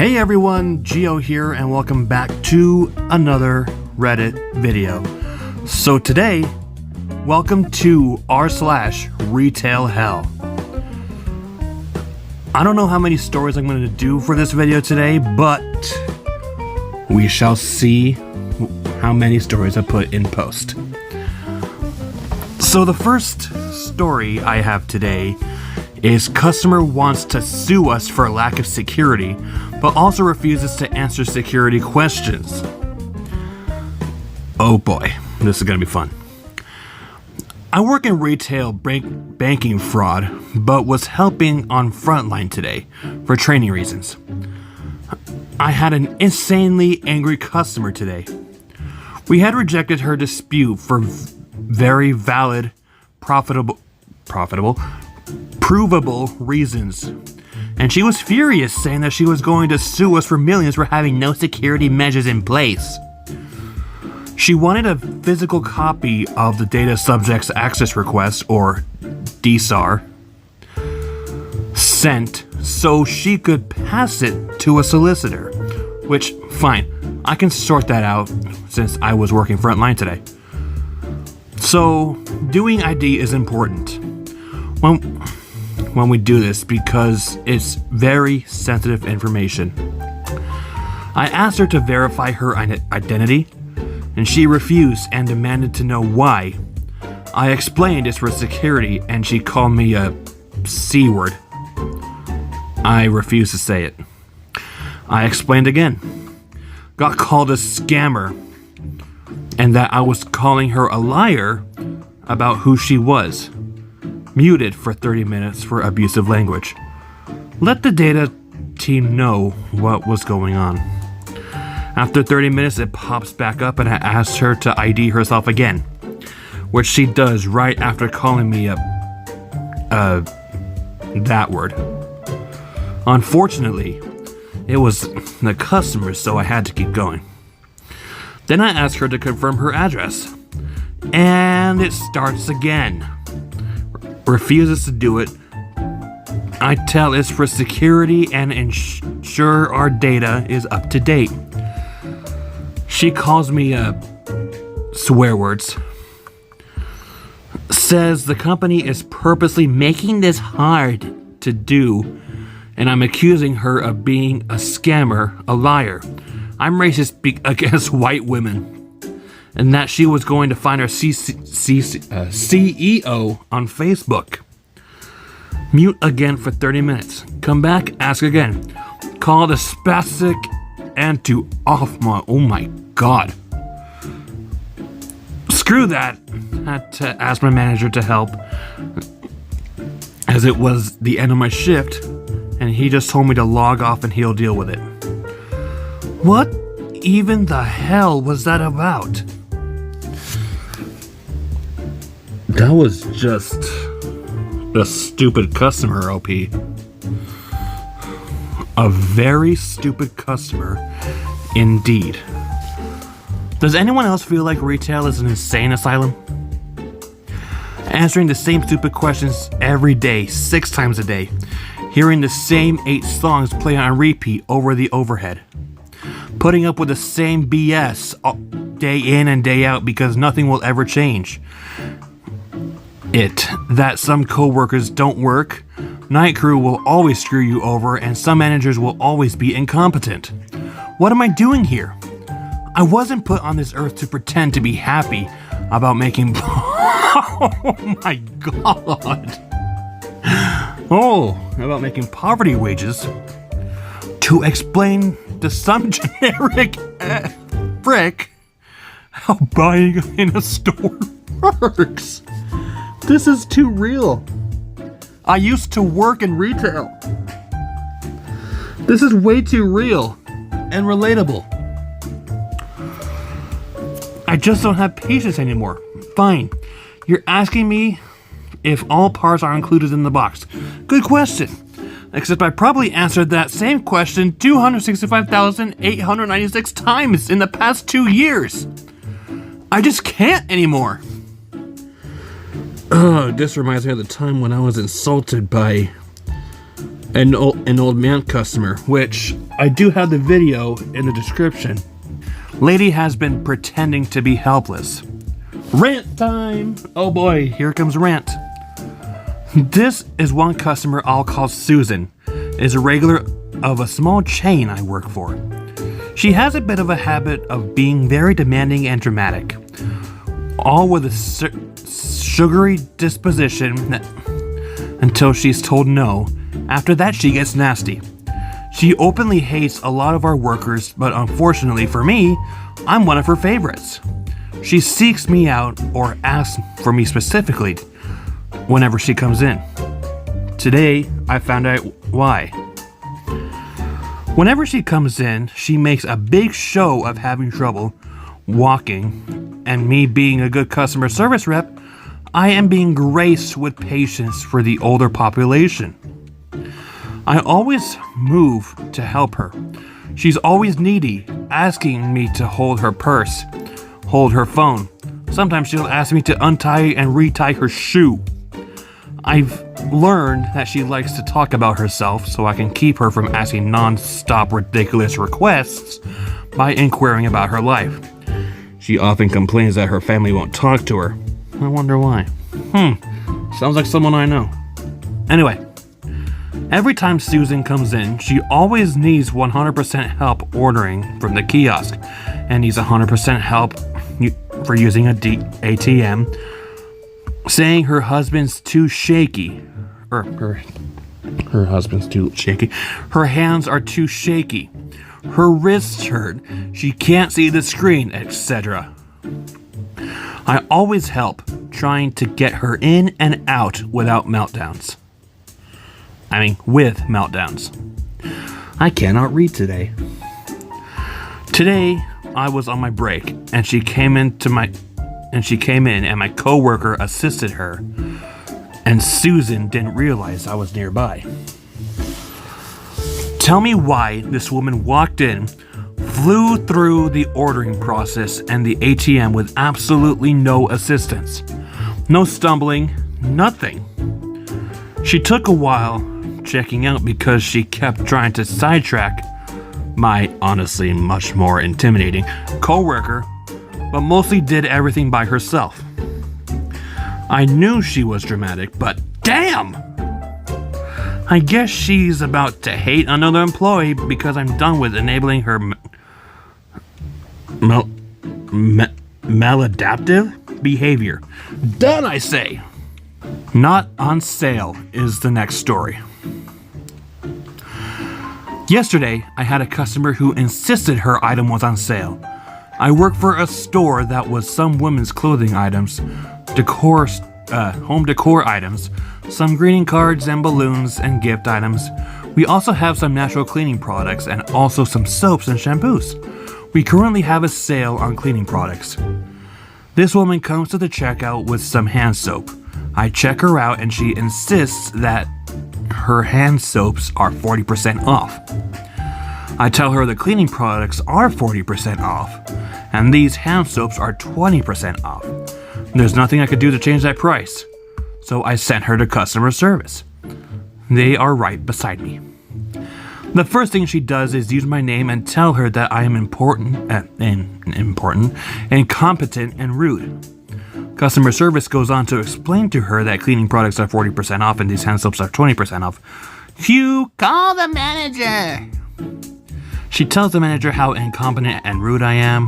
Hey everyone, Geo here, and welcome back to another Reddit video. So today, welcome to r/retail hell. I don't know how many stories I'm going to do for this video today, but we shall see how many stories I put in post. So the first story I have today is customer wants to sue us for lack of security, but also refuses to answer security questions. Oh boy, this is gonna be fun. I work in retail banking fraud, but was helping on Frontline today for training reasons. I had an insanely angry customer today. We had rejected her dispute for very valid, provable reasons. And she was furious, saying that she was going to sue us for millions for having no security measures in place. She wanted a physical copy of the Data Subjects Access Request, or DSAR, sent so she could pass it to a solicitor. Which, fine, I can sort that out since I was working Frontline today. So, doing ID is important when we do this because it's very sensitive information. I asked her to verify her identity, and she refused and demanded to know why. I explained it's for security, and she called me a C word. I refused to say it. I explained again. Got called a scammer, and that I was calling her a liar about who she was. Muted for 30 minutes for abusive language. Let the data team know what was going on. After 30 minutes, it pops back up and I asked her to ID herself again, which she does right after calling me that word. Unfortunately, it was the customer, so I had to keep going. Then I asked her to confirm her address, and it starts again. Refuses to do it. I tell it's for security and ensure our data is up to date. She calls me swear words. Says the company is purposely making this hard to do, and I'm accusing her of being a scammer, a liar. I'm racist against white women. And that she was going to find her CEO on Facebook. Mute again for 30 minutes. Come back, ask again. Call the spastic and to off my... Oh my god. Screw that. Had to ask my manager to help, as it was the end of my shift, and he just told me to log off and he'll deal with it. What even the hell was that about? That was just a stupid customer, OP. A very stupid customer, indeed. Does anyone else feel like retail is an insane asylum? Answering the same stupid questions every day, 6 times a day. Hearing the same 8 songs play on repeat over the overhead. Putting up with the same BS day in and day out because nothing will ever change. That some co-workers don't work, night crew will always screw you over, and some managers will always be incompetent. What am I doing here? I wasn't put on this earth to pretend to be happy about making... Oh my god! About making poverty wages. To explain to some generic frick how buying in a store works. This is too real. I used to work in retail. This is way too real and relatable. I just don't have patience anymore. Fine. You're asking me if all parts are included in the box. Good question. Except I probably answered that same question 265,896 times in the past 2 years. I just can't anymore. Oh, this reminds me of the time when I was insulted by an an old man customer, which I do have the video in the description. Lady has been pretending to be helpless. Rant time! Oh boy, here comes rant. This is one customer I'll call Susan. Is a regular of a small chain I work for. She has a bit of a habit of being very demanding and dramatic, all with a sugary disposition until she's told no. After that, she gets nasty. She openly hates a lot of our workers, but unfortunately for me, I'm one of her favorites. She seeks me out or asks for me specifically whenever she comes in. Today, I found out why. Whenever she comes in, she makes a big show of having trouble walking, and me being a good customer service rep, I am being graced with patience for the older population. I always move to help her. She's always needy, asking me to hold her purse, hold her phone. Sometimes she'll ask me to untie and retie her shoe. I've learned that she likes to talk about herself, so I can keep her from asking non-stop ridiculous requests by inquiring about her life. She often complains that her family won't talk to her. I wonder why. Sounds like someone I know. Anyway, every time Susan comes in, she always needs 100% help ordering from the kiosk and needs 100% help for using a ATM, saying her husband's too shaky. Her husband's too shaky. Her hands are too shaky. Her wrists hurt. She can't see the screen, etc. I always help, trying to get her in and out without meltdowns. With meltdowns. I cannot read today. Today, I was on my break, and she came in and my coworker assisted her, and Susan didn't realize I was nearby. Tell me why this woman walked in, flew through the ordering process and the ATM with absolutely no assistance. No stumbling, nothing. She took a while checking out because she kept trying to sidetrack my honestly much more intimidating coworker, but mostly did everything by herself. I knew she was dramatic, but damn! I guess she's about to hate another employee because I'm done with enabling her maladaptive behavior. Done, I say! Not on sale is the next story. Yesterday, I had a customer who insisted her item was on sale. I work for a store that was some women's clothing items, home decor items, some greeting cards and balloons and gift items. We also have some natural cleaning products and also some soaps and shampoos. We currently have a sale on cleaning products. This woman comes to the checkout with some hand soap. I check her out and she insists that her hand soaps are 40% off. I tell her the cleaning products are 40% off, and these hand soaps are 20% off. There's nothing I could do to change that price, so I sent her to customer service. They are right beside me. The first thing she does is use my name and tell her that I am incompetent, and rude. Customer service goes on to explain to her that cleaning products are 40% off and these hand soaps are 20% off. Phew, call the manager! She tells the manager how incompetent and rude I am,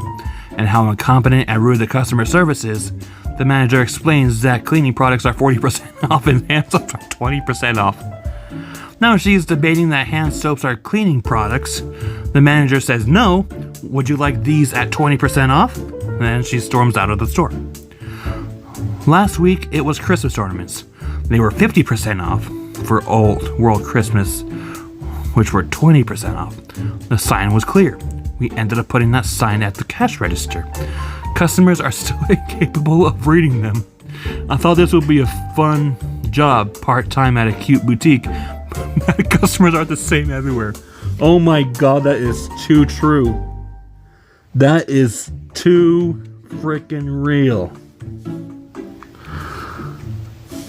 and how incompetent and rude the customer service is. The manager explains that cleaning products are 40% off and hand soaps are 20% off. Now she's debating that hand soaps are cleaning products. The manager says, no, would you like these at 20% off? And then she storms out of the store. Last week, it was Christmas ornaments. They were 50% off for Old World Christmas, which were 20% off. The sign was clear. We ended up putting that sign at the cash register. Customers are still incapable of reading them. I thought this would be a fun job, part-time at a cute boutique. Customers are the same everywhere. Oh my god, that is too true. That is too freaking real.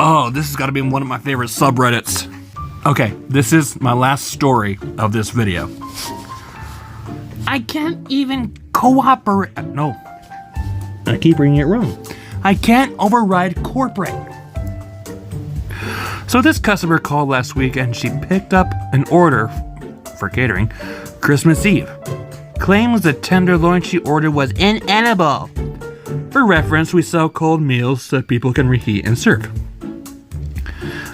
Oh, this has got to be one of my favorite subreddits. Okay, this is my last story of this video. I can't even cooperate. No, I keep reading it wrong. I can't override corporate. So this customer called last week and she picked up an order for catering Christmas Eve. Claims the tenderloin she ordered was inedible. For reference, we sell cold meals so people can reheat and serve.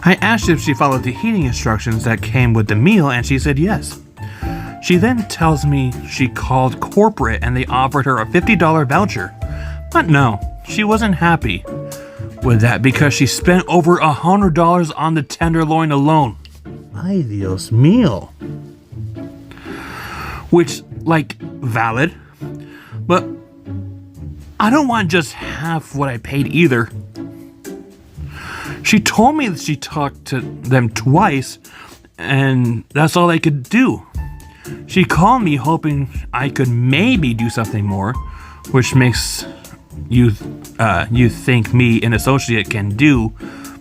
I asked if she followed the heating instructions that came with the meal and she said yes. She then tells me she called corporate and they offered her a $50 voucher. But no, she wasn't happy with that because she spent over $100 on the tenderloin alone. Ay Dios mío. Which, like, valid. But I don't want just half what I paid either. She told me that she talked to them twice and that's all they could do. She called me hoping I could maybe do something more, which makes you think me, an associate, can do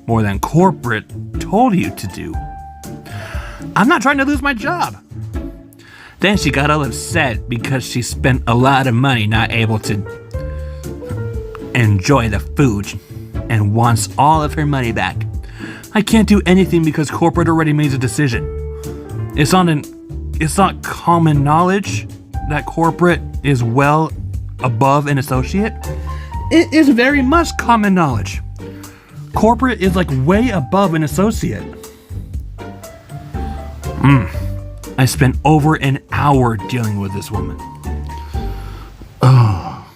more than corporate told you to do. I'm not trying to lose my job. Then she got all upset because she spent a lot of money not able to enjoy the food and wants all of her money back. I can't do anything because corporate already made a decision. It's not common knowledge that corporate is well above an associate. It is very much common knowledge. Corporate is like way above an associate. I spent over an hour dealing with this woman. Oh.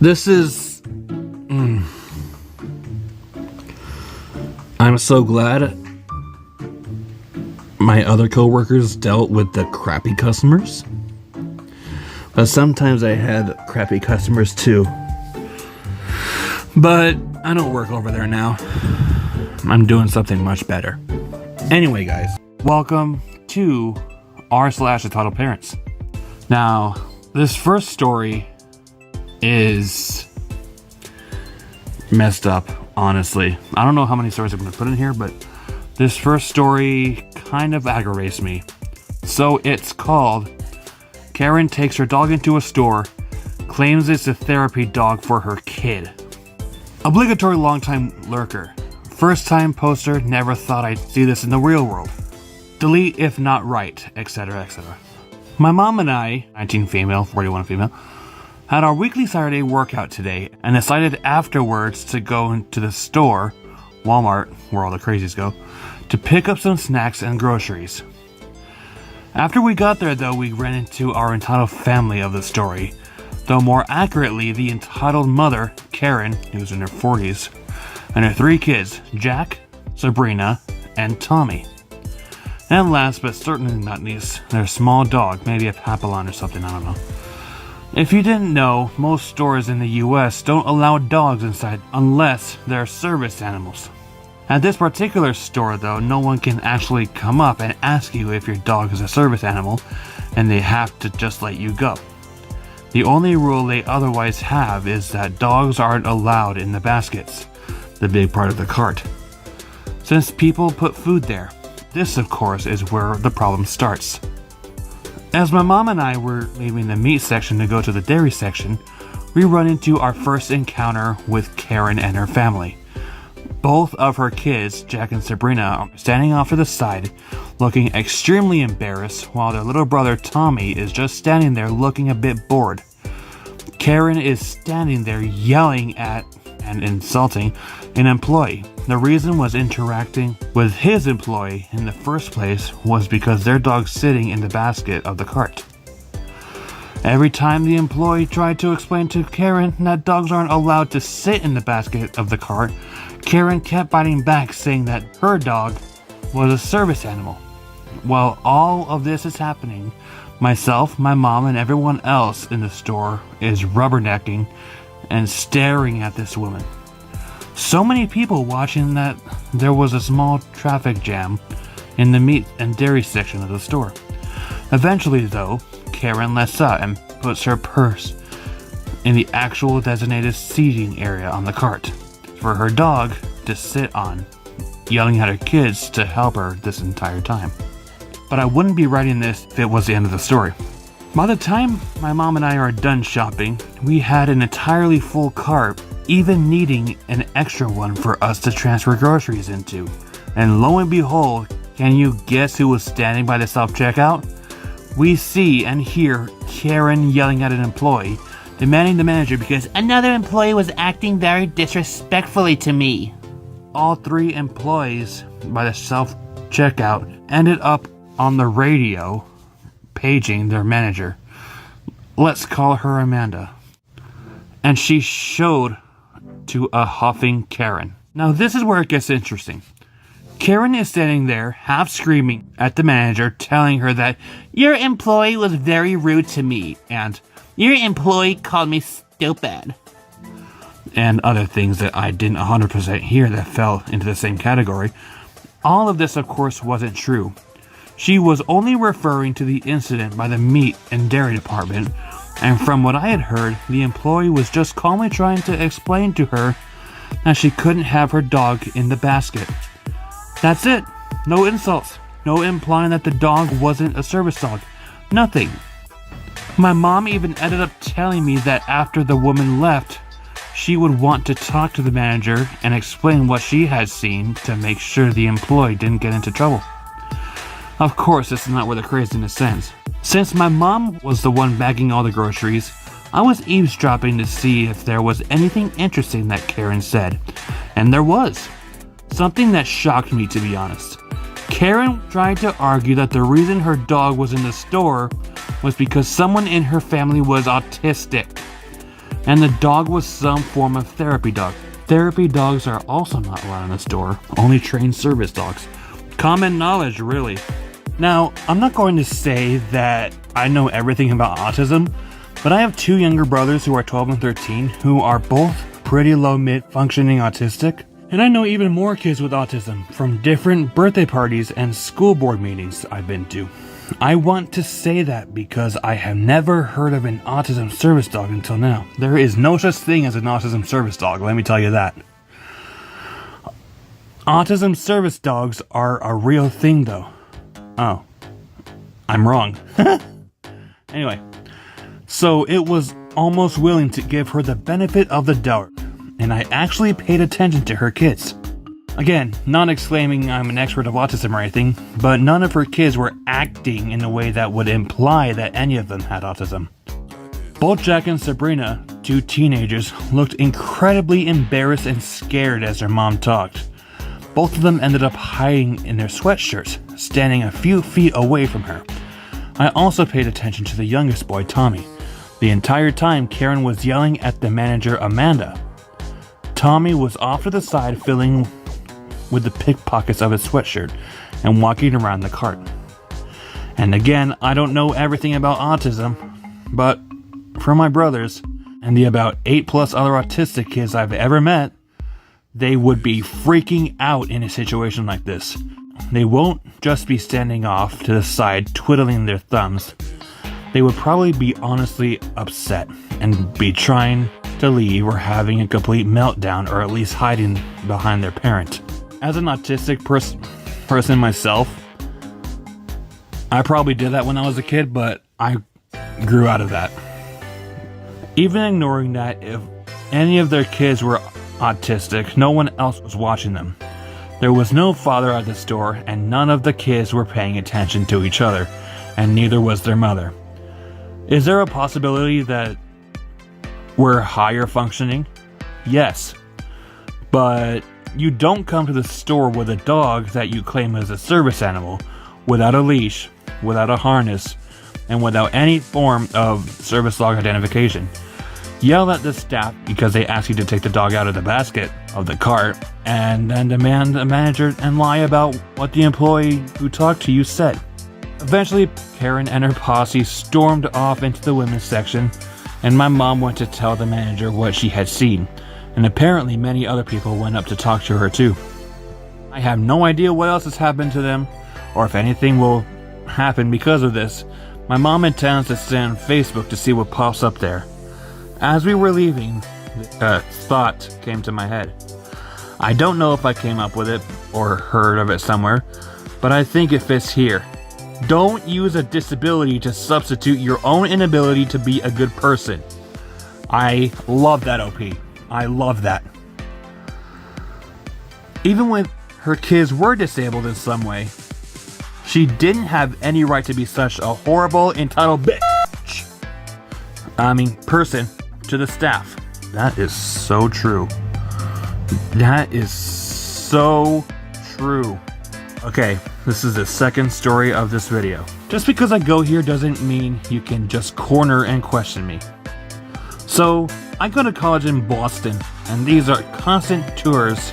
This is... I'm so glad my other coworkers dealt with the crappy customers. But sometimes I had crappy customers too. But I don't work over there now. I'm doing something much better. Anyway, guys, welcome to r/entitled parents. Now, this first story is messed up, honestly. I don't know how many stories I'm going to put in here, but this first story kind of aggravates me. So it's called Karen Takes Her Dog into a Store, Claims It's a Therapy Dog for Her Kid. Obligatory long-time lurker. First-time poster, never thought I'd see this in the real world. Delete if not right, etc., etc. My mom and I, 19 female, 41 female, had our weekly Saturday workout today and decided afterwards to go into the store, Walmart, where all the crazies go, to pick up some snacks and groceries. After we got there, though, we ran into our entitled family of the story, though more accurately, the entitled mother, Karen, who's in her 40s, and her 3 kids, Jack, Sabrina, and Tommy. And last but certainly not least, their small dog, maybe a Papillon or something, I don't know. If you didn't know, most stores in the US don't allow dogs inside unless they're service animals. At this particular store, though, no one can actually come up and ask you if your dog is a service animal, and they have to just let you go. The only rule they otherwise have is that dogs aren't allowed in the baskets, the big part of the cart, since people put food there. This, of course, is where the problem starts. As my mom and I were leaving the meat section to go to the dairy section, we run into our first encounter with Karen and her family. Both of her kids, Jack and Sabrina, are standing off to the side, looking extremely embarrassed, while their little brother Tommy is just standing there looking a bit bored. Karen is standing there yelling at and insulting an employee. The reason was interacting with his employee in the first place was because their dog's sitting in the basket of the cart. Every time the employee tried to explain to Karen that dogs aren't allowed to sit in the basket of the cart, Karen kept biting back, saying that her dog was a service animal. While all of this is happening, myself, my mom, and everyone else in the store is rubbernecking and staring at this woman. So many people watching that there was a small traffic jam in the meat and dairy section of the store. Eventually, though, Karen lets up and puts her purse in the actual designated seating area on the cart for her dog to sit on yelling at her kids to help her this entire time. But I wouldn't be writing this if it was the end of the story. By the time my mom and I are done shopping, we had an entirely full cart, even needing an extra one for us to transfer groceries into. And lo and behold, can you guess who was standing by the self-checkout? We see and hear Karen yelling at an employee, demanding the manager because another employee was acting very disrespectfully to me. All 3 employees by the self-checkout ended up on the radio paging their manager. Let's call her Amanda. And she showed to a huffing Karen. Now this is where it gets interesting. Karen is standing there, half screaming at the manager, telling her that your employee was very rude to me, and your employee called me stupid. And other things that I didn't 100% hear that fell into the same category. All of this, of course, wasn't true. She was only referring to the incident by the meat and dairy department, and from what I had heard, the employee was just calmly trying to explain to her that she couldn't have her dog in the basket. That's it. No insults. No implying that the dog wasn't a service dog. Nothing. My mom even ended up telling me that after the woman left, she would want to talk to the manager and explain what she had seen to make sure the employee didn't get into trouble. Of course, this is not where the craziness ends. Since my mom was the one bagging all the groceries, I was eavesdropping to see if there was anything interesting that Karen said. And there was. Something that shocked me, to be honest. Karen tried to argue that the reason her dog was in the store was because someone in her family was autistic. And the dog was some form of therapy dog. Therapy dogs are also not allowed in the store, only trained service dogs. Common knowledge, really. Now, I'm not going to say that I know everything about autism, but I have 2 younger brothers who are 12 and 13 who are both pretty low mid-functioning autistic. And I know even more kids with autism from different birthday parties and school board meetings I've been to. I want to say that because I have never heard of an autism service dog until now. There is no such thing as an autism service dog, let me tell you that. Autism service dogs are a real thing though. Oh, I'm wrong. Anyway, so it was almost willing to give her the benefit of the doubt, and I actually paid attention to her kids. Again, not exclaiming I'm an expert of autism or anything, but none of her kids were acting in a way that would imply that any of them had autism. Both Jack and Sabrina, 2 teenagers, looked incredibly embarrassed and scared as their mom talked. Both of them ended up hiding in their sweatshirts, standing a few feet away from her. I also paid attention to the youngest boy, Tommy. The entire time, Karen was yelling at the manager, Amanda. Tommy was off to the side, filling with the pickpockets of his sweatshirt and walking around the cart. And again, I don't know everything about autism, but from my brothers and the about 8+ other autistic kids I've ever met, they would be freaking out in a situation like this. They won't just be standing off to the side twiddling their thumbs. They would probably be honestly upset and be trying to leave or having a complete meltdown or at least hiding behind their parent. As an autistic person myself, I probably did that when I was a kid, but I grew out of that. Even ignoring that, if any of their kids were autistic, no one else was watching them. There was no father at the store, and none of the kids were paying attention to each other, and neither was their mother. Is there a possibility that we're higher functioning? Yes. But you don't come to the store with a dog that you claim is a service animal, without a leash, without a harness, and without any form of service dog identification. Yell at the staff because they ask you to take the dog out of the basket of the cart, and then demand the manager and lie about what the employee who talked to you said. Eventually, Karen and her posse stormed off into the women's section, and my mom went to tell the manager what she had seen, and apparently many other people went up to talk to her too. I have no idea what else has happened to them, or if anything will happen because of this. My mom intends to stay on Facebook to see what pops up there. As we were leaving, a thought came to my head. I don't know if I came up with it or heard of it somewhere, but I think it fits here. Don't use a disability to substitute your own inability to be a good person. I love that, OP. I love that. Even when her kids were disabled in some way, she didn't have any right to be such a horrible, entitled person to the staff. That is so true. That is so true. Okay, this is the second story of this video. Just because I go here doesn't mean you can just corner and question me. So, I go to college in Boston, and these are constant tours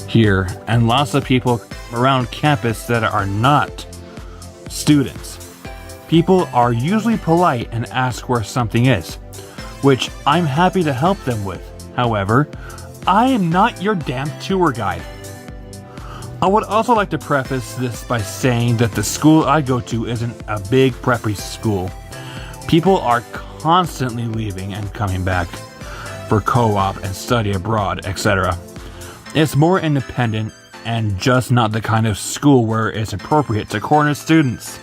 here, and lots of people around campus that are not students. People are usually polite and ask where something is, which I'm happy to help them with. However, I am not your damn tour guide. I would also like to preface this by saying that the school I go to isn't a big preppy school. People are constantly leaving and coming back for co-op and study abroad, etc. It's more independent and just not the kind of school where it's appropriate to corner students.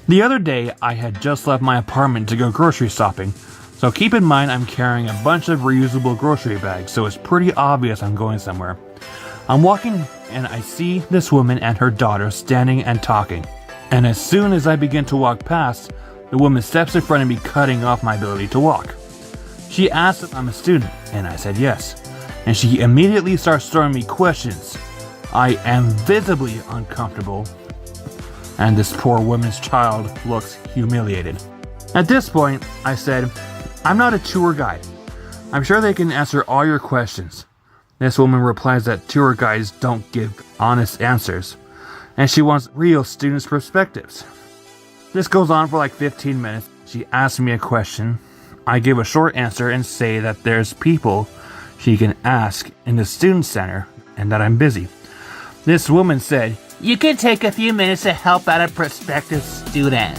The other day, I had just left my apartment to go grocery shopping, so keep in mind I'm carrying a bunch of reusable grocery bags, so it's pretty obvious I'm going somewhere. I'm walking and I see this woman and her daughter standing and talking. And as soon as I begin to walk past, the woman steps in front of me, cutting off my ability to walk. She asks if I'm a student, and I said yes. And she immediately starts throwing me questions. I am visibly uncomfortable, and this poor woman's child looks humiliated. At this point, I said, I'm not a tour guide. I'm sure they can answer all your questions. This woman replies that tour guides don't give honest answers, and she wants real students' perspectives. This goes on for like 15 minutes. She asks me a question. I give a short answer and say that there's people she can ask in the student center and that I'm busy. This woman said, you can take a few minutes to help out a prospective student.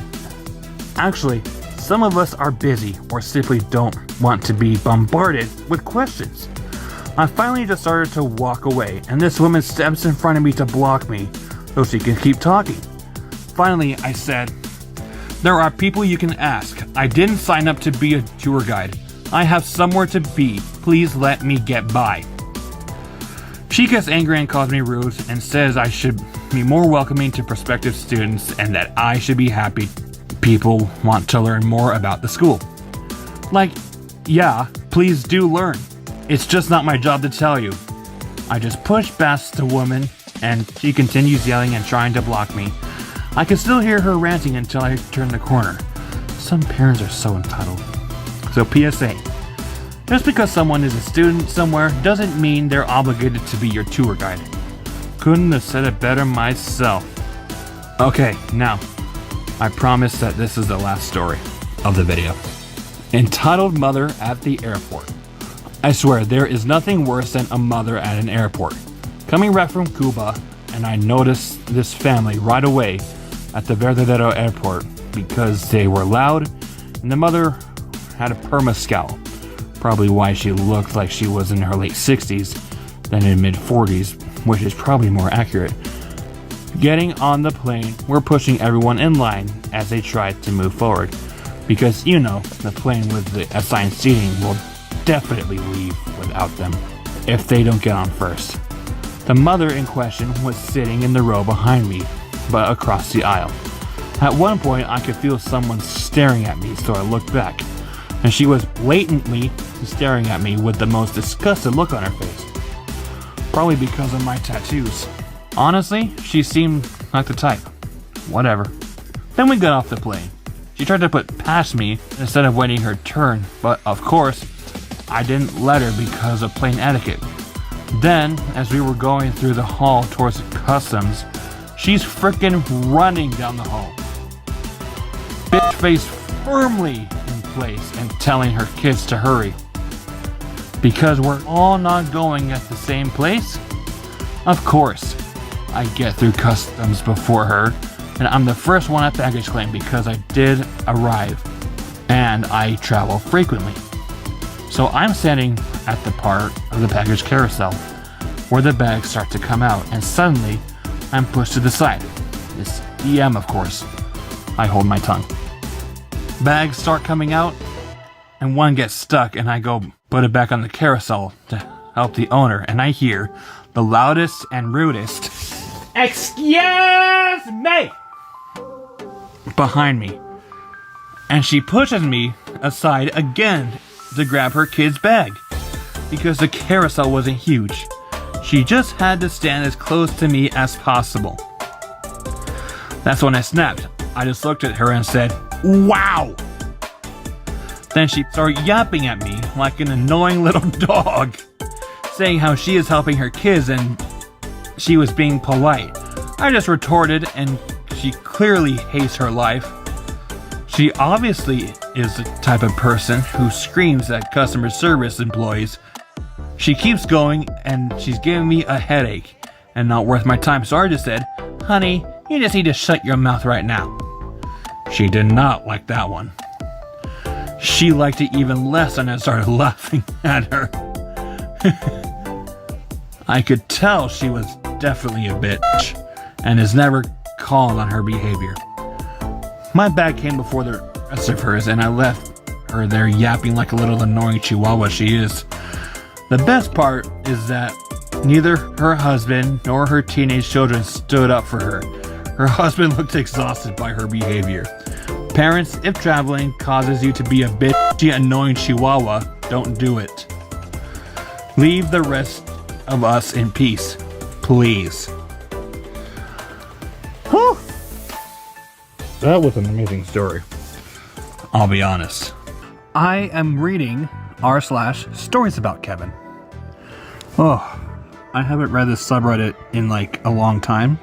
Actually, some of us are busy or simply don't want to be bombarded with questions. I finally just started to walk away, and this woman steps in front of me to block me so she can keep talking. Finally, I said, there are people you can ask. I didn't sign up to be a tour guide. I have somewhere to be. Please let me get by. She gets angry and calls me rude and says I should be more welcoming to prospective students and that I should be happy people want to learn more about the school. Like, yeah, please do learn. It's just not my job to tell you. I just push past the woman and she continues yelling and trying to block me. I can still hear her ranting until I turn the corner. Some parents are so entitled. So PSA, just because someone is a student somewhere doesn't mean they're obligated to be your tour guide. Couldn't have said it better myself. Okay, now, I promise that this is the last story of the video. Entitled Mother at the Airport. I swear, there is nothing worse than a mother at an airport. Coming back from Cuba, and I noticed this family right away at the Verdadero airport because they were loud, and the mother had a perma scowl. Probably why she looked like she was in her late 60s than in mid 40s, which is probably more accurate. Getting on the plane, we're pushing everyone in line as they tried to move forward. Because, you know, the plane with the assigned seating will definitely leave without them if they don't get on first. The mother in question was sitting in the row behind me, but across the aisle. At one point, I could feel someone staring at me, so I looked back, and she was blatantly staring at me with the most disgusted look on her face. Probably because of my tattoos. Honestly, she seemed like the type. Whatever. Then we got off the plane. She tried to put past me instead of waiting her turn, but of course, I didn't let her because of plane etiquette. Then, as we were going through the hall towards customs, she's frickin' running down the hall. Bitch face firmly in place and telling her kids to hurry. Because we're all not going at the same place? Of course, I get through customs before her, and I'm the first one at baggage claim because I did arrive, and I travel frequently. So I'm standing at the part of the baggage carousel, where the bags start to come out, and suddenly I'm pushed to the side. It's EM, of course. I hold my tongue. Bags start coming out, and one gets stuck, and I go put it back on the carousel to help the owner, and I hear the loudest and rudest "Excuse me!" behind me. And she pushes me aside again to grab her kid's bag. Because the carousel wasn't huge, she just had to stand as close to me as possible. That's when I snapped. I just looked at her and said, "Wow!" Then she started yapping at me like an annoying little dog, saying how she is helping her kids and she was being polite. I just retorted, and she clearly hates her life. She obviously is the type of person who screams at customer service employees. She keeps going, and she's giving me a headache and not worth my time, so I just said, "Honey, you just need to shut your mouth right now." She did not like that one. She liked it even less, and I started laughing at her. I could tell she was definitely a bitch and is never calm on her behavior. My bag came before the rest of hers, and I left her there yapping like a little annoying chihuahua she is. The best part is that neither her husband nor her teenage children stood up for her. Her husband looked exhausted by her behavior. Parents, if traveling causes you to be a bitchy, annoying chihuahua, don't do it. Leave the rest of us in peace, please. Whew. That was an amazing story. I'll be honest. I am reading r/stories about Kevin. Oh, I haven't read this subreddit in like a long time.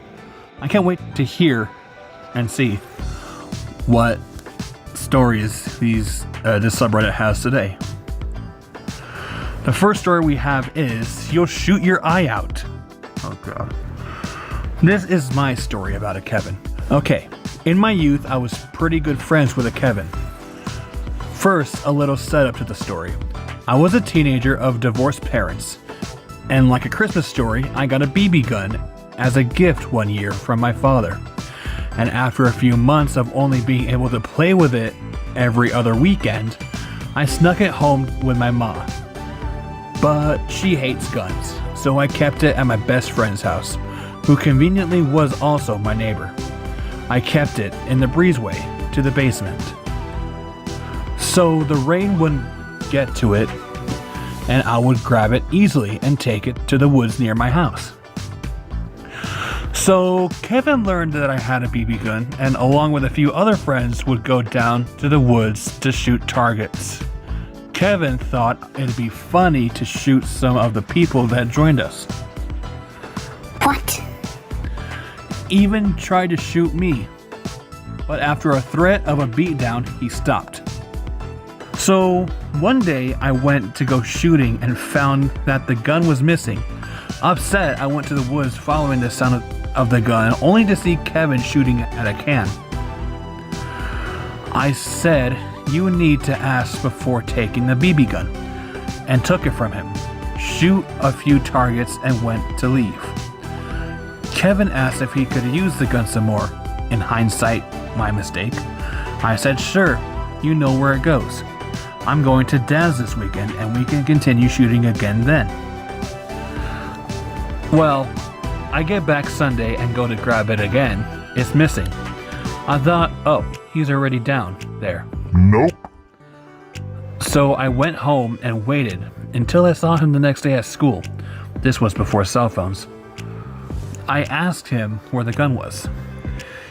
I can't wait to hear and see what stories this subreddit has today. The first story we have is "You'll shoot your eye out." Oh god. This is my story about a Kevin. Okay, in my youth I was pretty good friends with a Kevin. First, a little setup to the story. I was a teenager of divorced parents, and like a Christmas story, I got a BB gun as a gift one year from my father. And after a few months of only being able to play with it every other weekend, I snuck it home with my mom. But she hates guns, so I kept it at my best friend's house, who conveniently was also my neighbor. I kept it in the breezeway to the basement, so the rain wouldn't get to it, and I would grab it easily and take it to the woods near my house. So Kevin learned that I had a BB gun, and along with a few other friends would go down to the woods to shoot targets. Kevin thought it'd be funny to shoot some of the people that joined us. What? Even tried to shoot me, but after a threat of a beatdown, he stopped. So one day I went to go shooting and found that the gun was missing. Upset, I went to the woods following the sound of the gun, only to see Kevin shooting at a can. I said, "You need to ask before taking the BB gun," and took it from him, shoot a few targets, and went to leave. Kevin asked if he could use the gun some more. In hindsight, my mistake. I said, "Sure, you know where it goes. I'm going to Dad's this weekend, and we can continue shooting again then." Well, I get back Sunday and go to grab it again. It's missing. I thought, oh, he's already down there. Nope. So I went home and waited until I saw him the next day at school. This was before cell phones. I asked him where the gun was.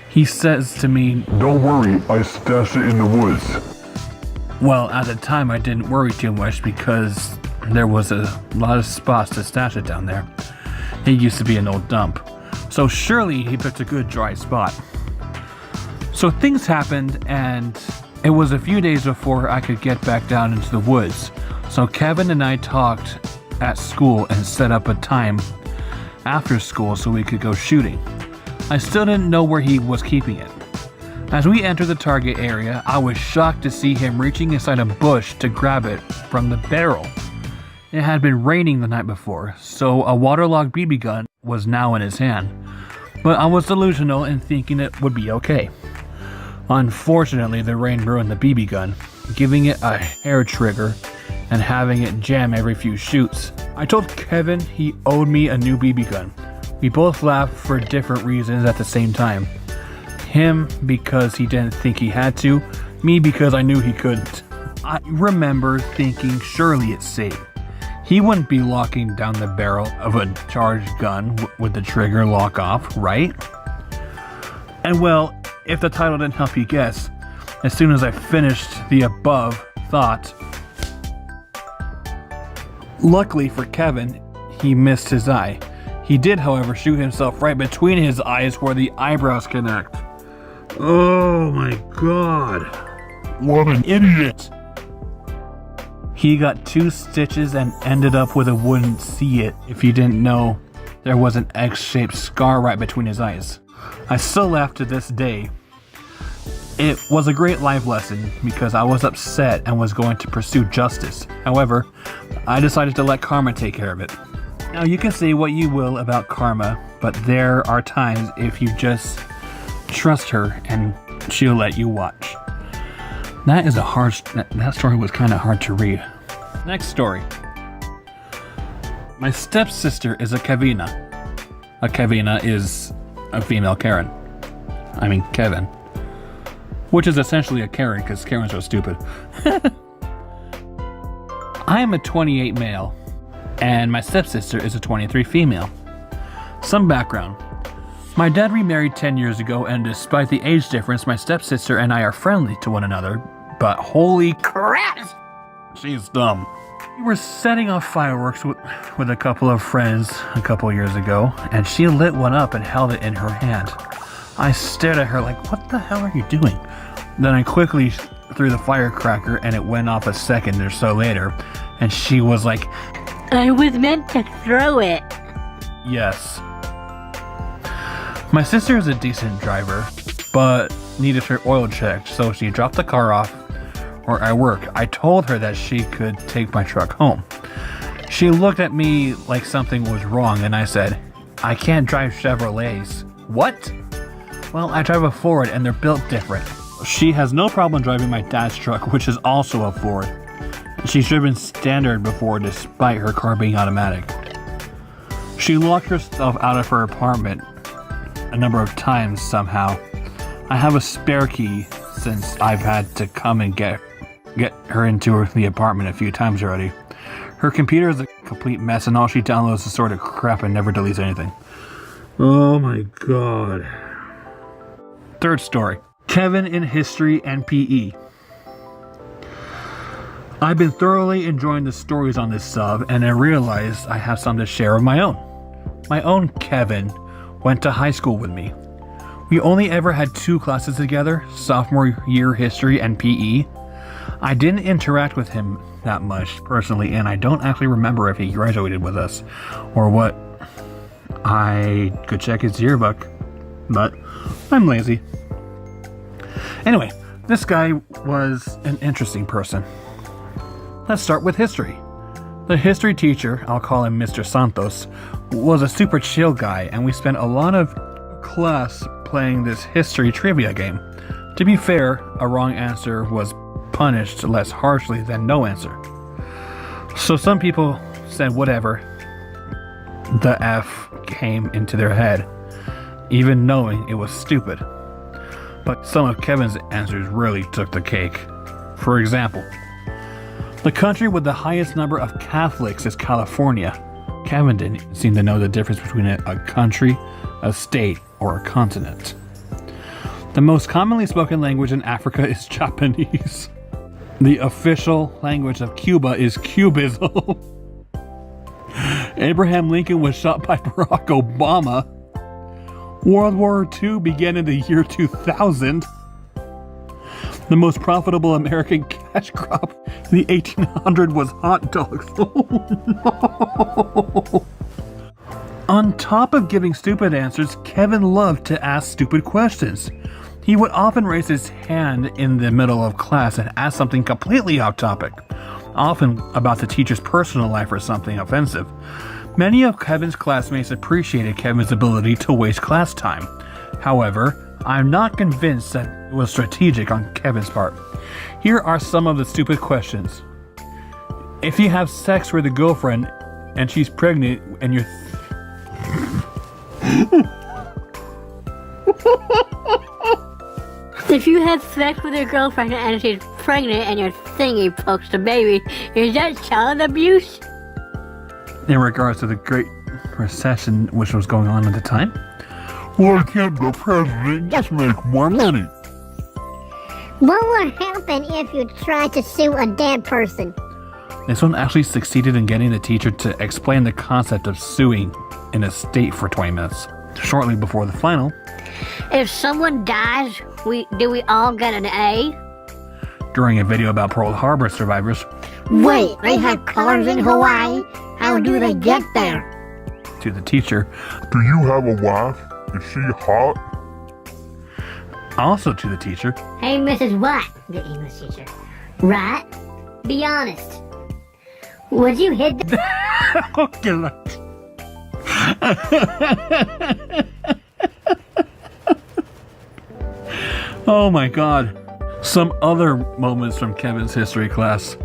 He says to me, "Don't worry, I stashed it in the woods." Well, at the time I didn't worry too much because there was a lot of spots to stash it down there. It used to be an old dump, so surely he picked a good dry spot. So things happened, and it was a few days before I could get back down into the woods. So Kevin and I talked at school and set up a time after school so we could go shooting. I still didn't know where he was keeping it. As we entered the target area, I was shocked to see him reaching inside a bush to grab it from the barrel. It had been raining the night before, so a waterlogged BB gun was now in his hand. But I was delusional in thinking it would be okay. Unfortunately, the rain ruined the BB gun, giving it a hair trigger and having it jam every few shoots. I told Kevin he owed me a new BB gun. We both laughed for different reasons at the same time. Him because he didn't think he had to, me because I knew he couldn't. I remember thinking surely it's safe. He wouldn't be locking down the barrel of a charged gun with the trigger lock off, right? And well, if the title didn't help you guess, as soon as I finished the above thought, luckily for Kevin, he missed his eye. He did, however, shoot himself right between his eyes where the eyebrows connect. Oh my god. What an idiot! He got 2 stitches and ended up with a wouldn't see it if you didn't know there was an X-shaped scar right between his eyes. I still laugh to this day. It was a great life lesson because I was upset and was going to pursue justice. However, I decided to let karma take care of it. Now you can say what you will about karma, but there are times if you just trust her and she'll let you watch. That story was kind of hard to read. Next story. My stepsister is a Kevina. A Kevina is a female Karen. I mean Kevin. Which is essentially a Karen because Karens are stupid. I am a 28 male and my stepsister is a 23 female. Some background. My dad remarried 10 years ago, and despite the age difference, my stepsister and I are friendly to one another, but holy crap, she's dumb. We were setting off fireworks with a couple of friends a couple years ago, and she lit one up and held it in her hand. I stared at her like, what the hell are you doing? Then I quickly threw the firecracker and it went off a second or so later, and she was like, I was meant to throw it. yes. My sister is a decent driver, but needed her oil checked, so she dropped the car off where I work. I told her that she could take my truck home. She looked at me like something was wrong, and I said, I can't drive Chevrolets. What? Well, I drive a Ford, and they're built different. She has no problem driving my dad's truck, which is also a Ford. She's driven standard before despite her car being automatic. She locked herself out of her apartment a number of times somehow. I have a spare key since I've had to come and get her into the apartment a few times already. Her computer is a complete mess and all she downloads is sort of crap and never deletes anything. Oh my god. Third story. Kevin in history and PE. I've been thoroughly enjoying the stories on this sub and I realized I have some to share of my own. My own Kevin went to high school with me. We only ever had 2 classes together, sophomore year history and PE. I didn't interact with him that much personally, and I don't actually remember if he graduated with us or what. I could check his yearbook, but I'm lazy. Anyway, this guy was an interesting person. Let's start with history. The history teacher, I'll call him Mr. Santos, was a super chill guy, and we spent a lot of class playing this history trivia game. To be fair, a wrong answer was punished less harshly than no answer. So some people said whatever the F came into their head, even knowing it was stupid. But some of Kevin's answers really took the cake. For example, the country with the highest number of Catholics is California. Kevin didn't seem to know the difference between a country, a state, or a continent. The most commonly spoken language in Africa is Japanese. The official language of Cuba is Cubism. Abraham Lincoln was shot by Barack Obama. World War II began in the year 2000. The most profitable American cash crop in the 1800s was hot dogs. Oh, no. On top of giving stupid answers, Kevin loved to ask stupid questions. He would often raise his hand in the middle of class and ask something completely off topic. often about the teacher's personal life or something offensive. Many of Kevin's classmates appreciated Kevin's ability to waste class time. However, I'm not convinced that it was strategic on Kevin's part. Here are some of the stupid questions. If you have sex with a girlfriend and she's pregnant and you're... If you have sex with your girlfriend and she's pregnant and your thingy pokes the baby, is that child abuse? In regards to the Great Recession, which was going on at the time? Why can't the president just make more money? What would happen if you tried to sue a dead person? This one actually succeeded in getting the teacher to explain the concept of suing in a state for 20 minutes. Shortly before the final, If someone dies, do we all get an A? during a video about Pearl Harbor survivors, Wait, they have cars in Hawaii? How do they get there? to the teacher, Do you have a wife? Is she hot? also to the teacher, Hey, Mrs. What? The English teacher. Right? Be honest. Would you hit the... Oh my god. Some other moments from Kevin's history class.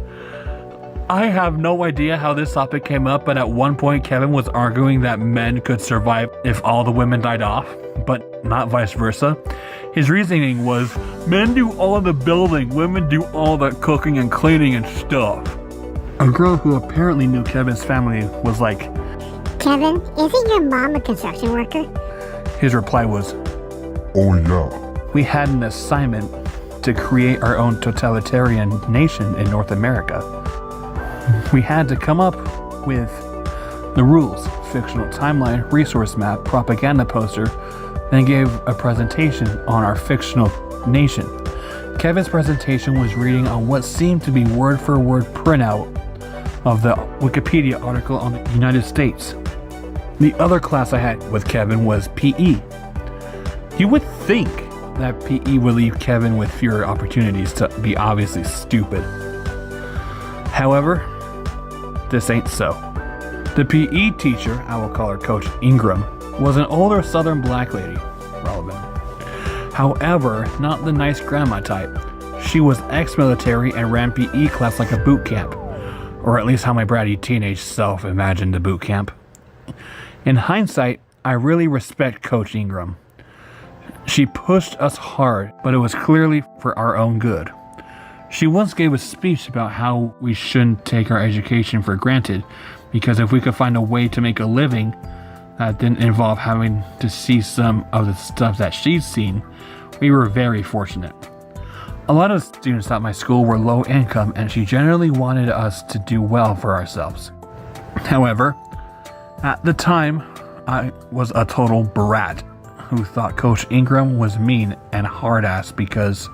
I have no idea how this topic came up, but at one point Kevin was arguing that men could survive if all the women died off, but not vice versa. His reasoning was, men do all the building, women do all the cooking and cleaning and stuff. A girl who apparently knew Kevin's family was like, Kevin, isn't your mom a construction worker? his reply was, Oh yeah. we had an assignment to create our own totalitarian nation in North America. We had to come up with the rules, fictional timeline, resource map, propaganda poster, and gave a presentation on our fictional nation. Kevin's presentation was reading on what seemed to be word-for-word printout of the Wikipedia article on the United States. The other class I had with Kevin was PE. You would think that PE would leave Kevin with fewer opportunities to be obviously stupid. However, this ain't so. The PE teacher, I will call her Coach Ingram, was an older southern black lady. Relevant. However, not the nice grandma type. She was ex-military and ran PE class like a boot camp. Or at least how my bratty teenage self imagined a boot camp. In hindsight, I really respect Coach Ingram. She pushed us hard, but it was clearly for our own good. She once gave a speech about how we shouldn't take our education for granted, because if we could find a way to make a living that didn't involve having to see some of the stuff that she'd seen, we were very fortunate. A lot of students at my school were low income, and she generally wanted us to do well for ourselves. However, at the time, I was a total brat who thought Coach Ingram was mean and hard-ass because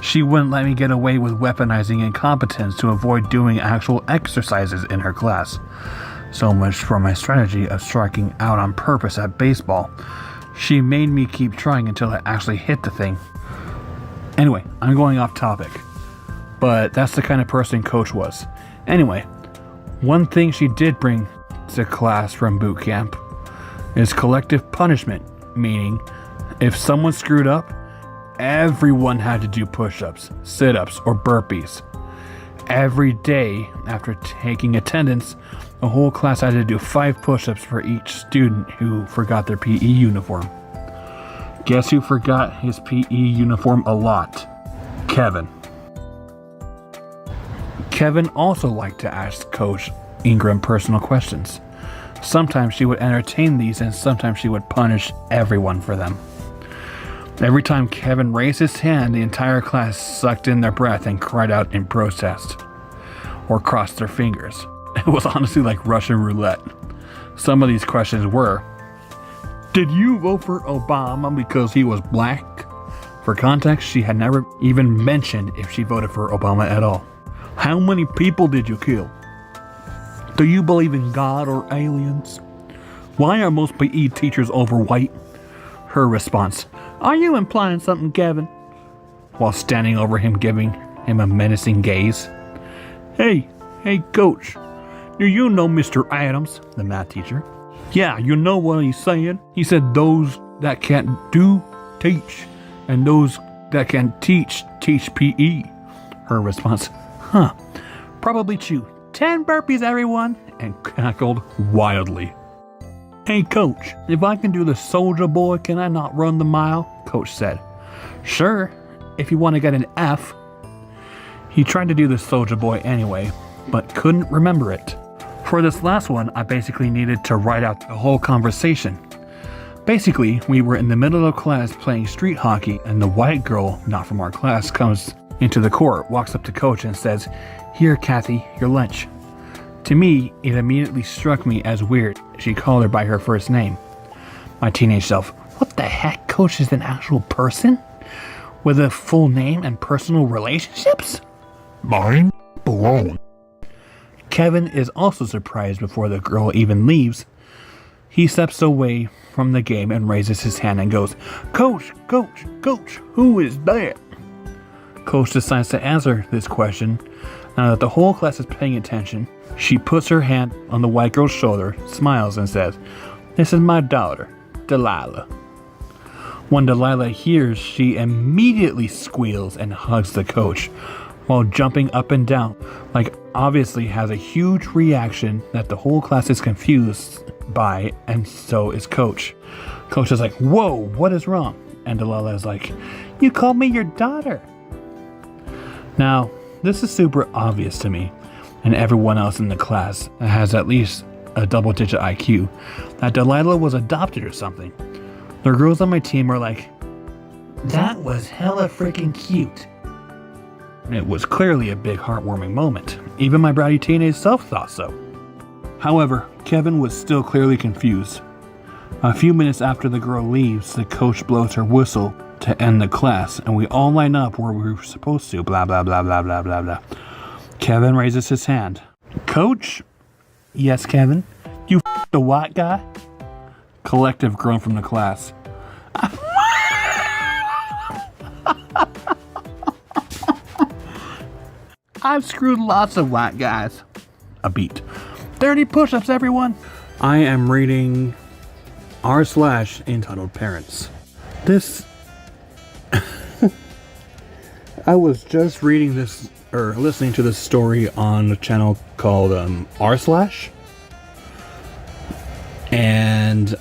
she wouldn't let me get away with weaponizing incompetence to avoid doing actual exercises in her class. So much for my strategy of striking out on purpose at baseball. She made me keep trying until I actually hit the thing. Anyway, I'm going off topic, but that's the kind of person Coach was. Anyway, one thing she did bring to class from boot camp is collective punishment, meaning if someone screwed up, everyone had to do push-ups, sit-ups, or burpees. Every day after taking attendance, the whole class had to do 5 push-ups for each student who forgot their PE uniform. Guess who forgot his PE uniform a lot? Kevin. Kevin also liked to ask Coach Ingram personal questions. Sometimes she would entertain these, and sometimes she would punish everyone for them. Every time Kevin raised his hand, the entire class sucked in their breath and cried out in protest, or crossed their fingers. It was honestly like Russian roulette. Some of these questions were, did you vote for Obama because he was black? For context, she had never even mentioned if she voted for Obama at all. How many people did you kill? Do you believe in God or aliens? Why are most PE teachers over white? Her response, are you implying something, Kevin? While standing over him, giving him a menacing gaze. Hey, Hey, coach, do you know Mr. Adams, the math teacher? Yeah, you know what he's saying? He said those that can't do, teach, and those that can teach PE. Her response, huh, probably chew 10 burpees, everyone, and cackled wildly. Hey, coach, if I can do the soldier boy, can I not run the mile? Coach said. Sure, if you want to get an F. He tried to do the soldier boy anyway, but couldn't remember it. For this last one, I basically needed to write out the whole conversation. Basically, we were in the middle of class playing street hockey, and the white girl, not from our class, comes into the court, walks up to coach and says, "Here, Kathy, your lunch." To me, it immediately struck me as weird. She called her by her first name. My teenage self, what the heck, coach is an actual person? With a full name and personal relationships? Mind blown. Kevin is also surprised before the girl even leaves. He steps away from the game and raises his hand and goes, Coach, coach, coach, who is that? Coach decides to answer this question. Now that the whole class is paying attention, she puts her hand on the white girl's shoulder, smiles, and says, "This is my daughter, Delilah." When Delilah hears, she immediately squeals and hugs the coach, while jumping up and down, like obviously has a huge reaction that the whole class is confused by, and so is Coach. Coach is like, "Whoa, what is wrong?" And Delilah is like, "You called me your daughter." Now, this is super obvious to me, and everyone else in the class that has at least a double-digit IQ, that Delilah was adopted or something. The girls on my team are like, "That was hella freaking cute." It was clearly a big heartwarming moment. Even my bratty teenage self thought so. However, Kevin was still clearly confused. A few minutes after the girl leaves, the coach blows her whistle to end the class, and we all line up where we were supposed to, blah, blah, blah, blah, blah, blah, blah. Kevin raises his hand. Coach? Yes, Kevin? You the white guy? Collective groan from the class. I've screwed lots of white guys. A beat. 30 push-ups, everyone. I am reading r/entitled Parents. This... I was just reading this, or listening to this story on a channel called r/. And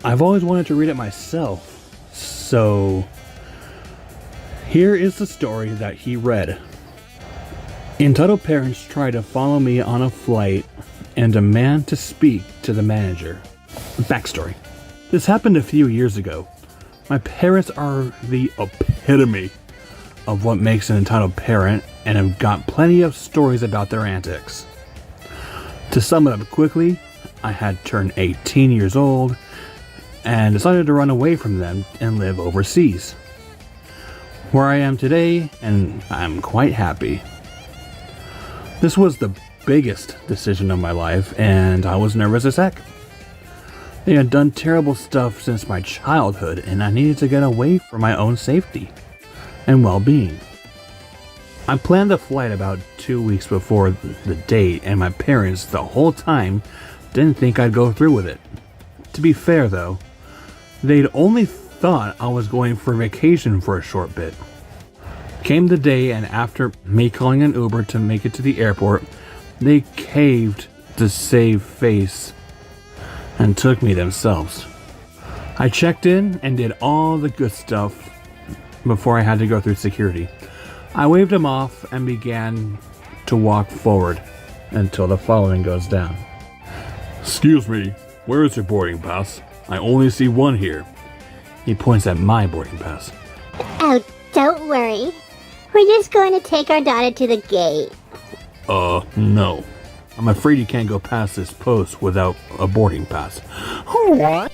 I've always wanted to read it myself. So here is the story that he read. Entitled Parents try to follow me on a flight and demand to speak to the manager. Backstory. This happened a few years ago. My parents are the epitome of what makes an entitled parent and have got plenty of stories about their antics. To sum it up quickly, I had turned 18 years old and decided to run away from them and live overseas, where I am today, and I'm quite happy. This was the biggest decision of my life, and I was nervous as heck. They had done terrible stuff since my childhood, and I needed to get away for my own safety and well-being. I planned the flight about 2 weeks before the date, and my parents, the whole time, didn't think I'd go through with it. To be fair, though, they'd only thought I was going for vacation for a short bit. Came the day, and after me calling an Uber to make it to the airport, they caved to save face and took me themselves. I checked in and did all the good stuff before I had to go through security. I waved them off and began to walk forward until the following goes down. "Excuse me, where is your boarding pass? I only see one here." He points at my boarding pass. Oh, don't worry. We're just going to take our daughter to the gate. No. I'm afraid you can't go past this post without a boarding pass. What?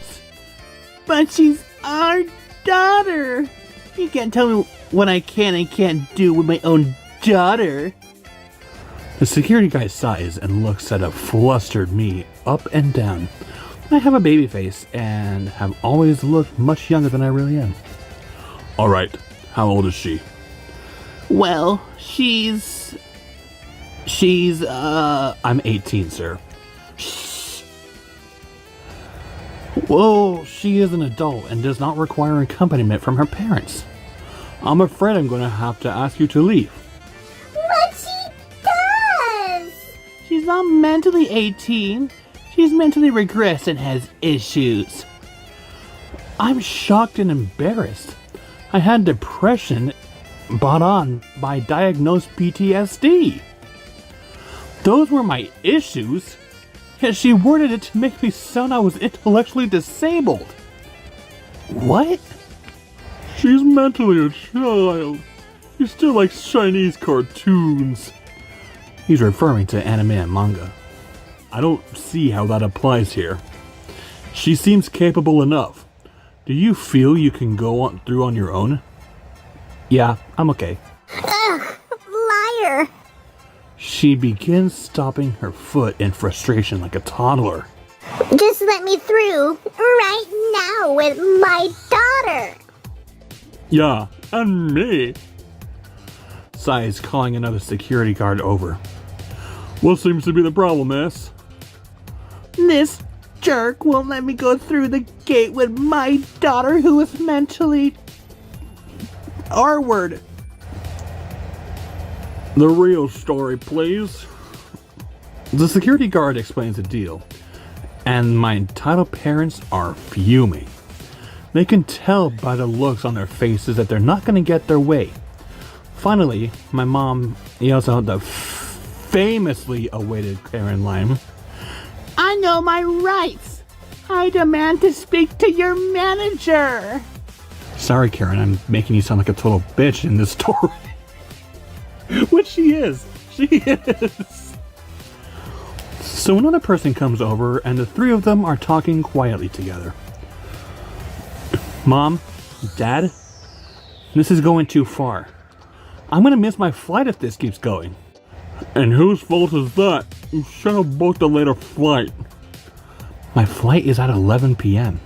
But she's our daughter. You can't tell me what I can and can't do with my own daughter. The security guy sighs and looks at a flustered me up and down. I have a baby face and have always looked much younger than I really am. Alright, how old is she? Well, she's I'm 18, sir. Well, she is an adult and does not require accompaniment from her parents. I'm afraid I'm going to have to ask you to leave. But she does! She's not mentally 18. She's mentally regressed and has issues. I'm shocked and embarrassed. I had depression brought on by diagnosed PTSD. Those were my issues, yet she worded it to make me sound I was intellectually disabled. What? She's mentally a child. She still likes Chinese cartoons. He's referring to anime and manga. I don't see how that applies here. She seems capable enough. Do you feel you can go through on your own? Yeah, I'm okay. Ugh, liar! She begins stomping her foot in frustration like a toddler. Just let me through right now with my daughter! Yeah, and me. Sai is calling another security guard over. What seems to be the problem, miss? This jerk won't let me go through the gate with my daughter who is mentally... R-word. The real story, please. The security guard explains the deal, and my entitled parents are fuming. They can tell by the looks on their faces that they're not going to get their way. Finally, my mom yells out the famously awaited Karen line. I know my rights. I demand to speak to your manager. Sorry, Karen, I'm making you sound like a total bitch in this story. Which she is. She is. So another person comes over, and the three of them are talking quietly together. Mom, Dad, this is going too far. I'm gonna miss my flight if this keeps going. And whose fault is that? You should have booked a later flight. My flight is at 11 p.m.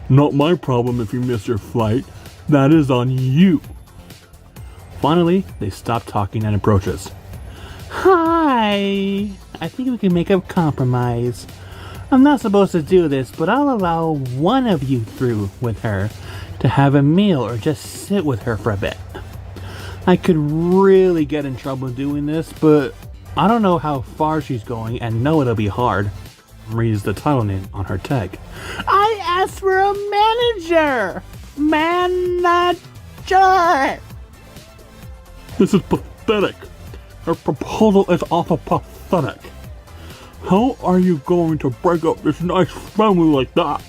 Not my problem if you miss your flight. That is on you. Finally, they stop talking and approach us. Hi. I think we can make a compromise. I'm not supposed to do this, but I'll allow one of you through with her to have a meal or just sit with her for a bit. I could really get in trouble doing this, but I don't know how far she's going and know it'll be hard. Reads the title name on her tag. I asked for a manager! Manager! This is pathetic. Her proposal is also pathetic. How are you going to break up this nice family like that?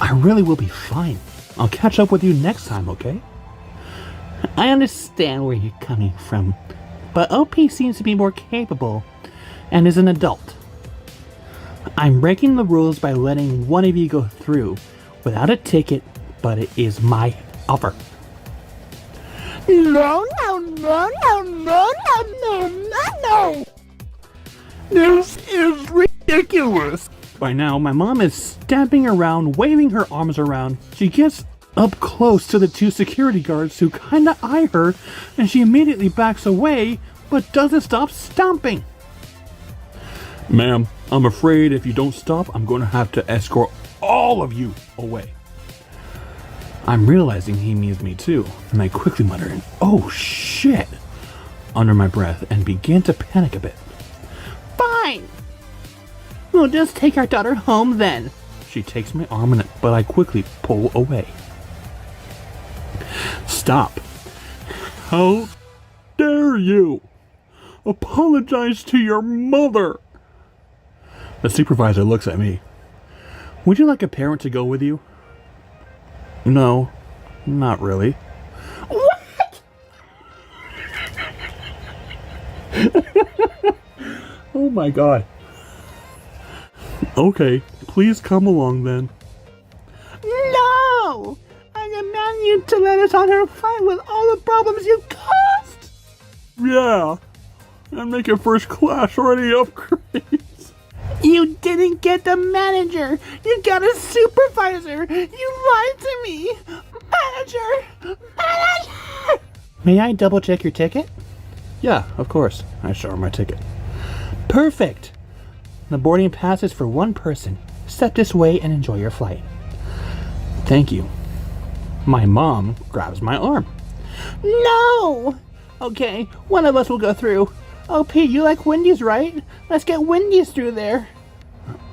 I really will be fine. I'll catch up with you next time, okay? I understand where you're coming from, but OP seems to be more capable and is an adult. I'm breaking the rules by letting one of you go through without a ticket, but it is my offer. No, no, no, no, no, no, no, no, no. This is ridiculous. By now, my mom is stamping around, waving her arms around. She gets up close to the two security guards who kinda eye her, and she immediately backs away, but doesn't stop stomping. Ma'am, I'm afraid if you don't stop, I'm going to have to escort all of you away. I'm realizing he means me too, and I quickly mutter, "Oh shit," under my breath and begin to panic a bit. Fine! We'll just take our daughter home then. She takes my arm, but I quickly pull away. Stop. How dare you? Apologize to your mother. The supervisor looks at me. Would you like a parent to go with you? No, not really. What? Oh my god. Okay, please come along then. No! I demand you to let us on her flight with all the problems you caused! Yeah, and make your first class already upgrades. You didn't get the manager! You got a supervisor! You lied to me! Manager! Manager! May I double check your ticket? Yeah, of course. I show her my ticket. Perfect! The boarding pass is for one person. Step this way and enjoy your flight. Thank you. My mom grabs my arm. No! Okay, one of us will go through. Oh, Pete, you like Wendy's, right? Let's get Wendy's through there.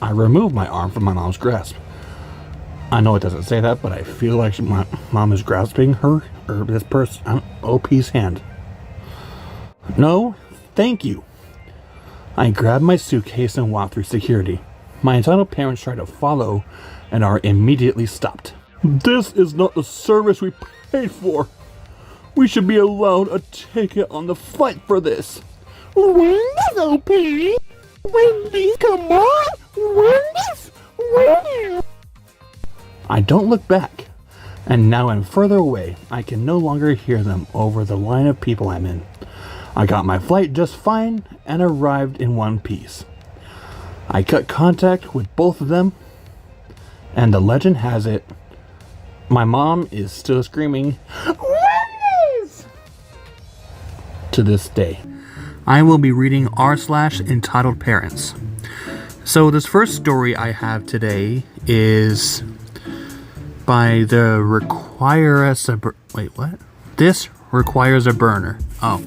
I remove my arm from my mom's grasp. I know it doesn't say that, but I feel like my mom is grasping her, or this person, OP's hand. No, thank you. I grab my suitcase and walk through security. My entitled parents try to follow and are immediately stopped. This is not the service we paid for. We should be allowed a ticket on the flight for this. Wendy's, OP! Wendy's, come on! Wendy's! Wendy's! I don't look back, and now I'm further away. I can no longer hear them over the line of people I'm in. I got my flight just fine and arrived in one piece. I cut contact with both of them, and the legend has it, my mom is still screaming, Wendy's! To this day. I will be reading r/entitled parents. So this first story I have today is by the Wait, what? This requires a burner. Oh,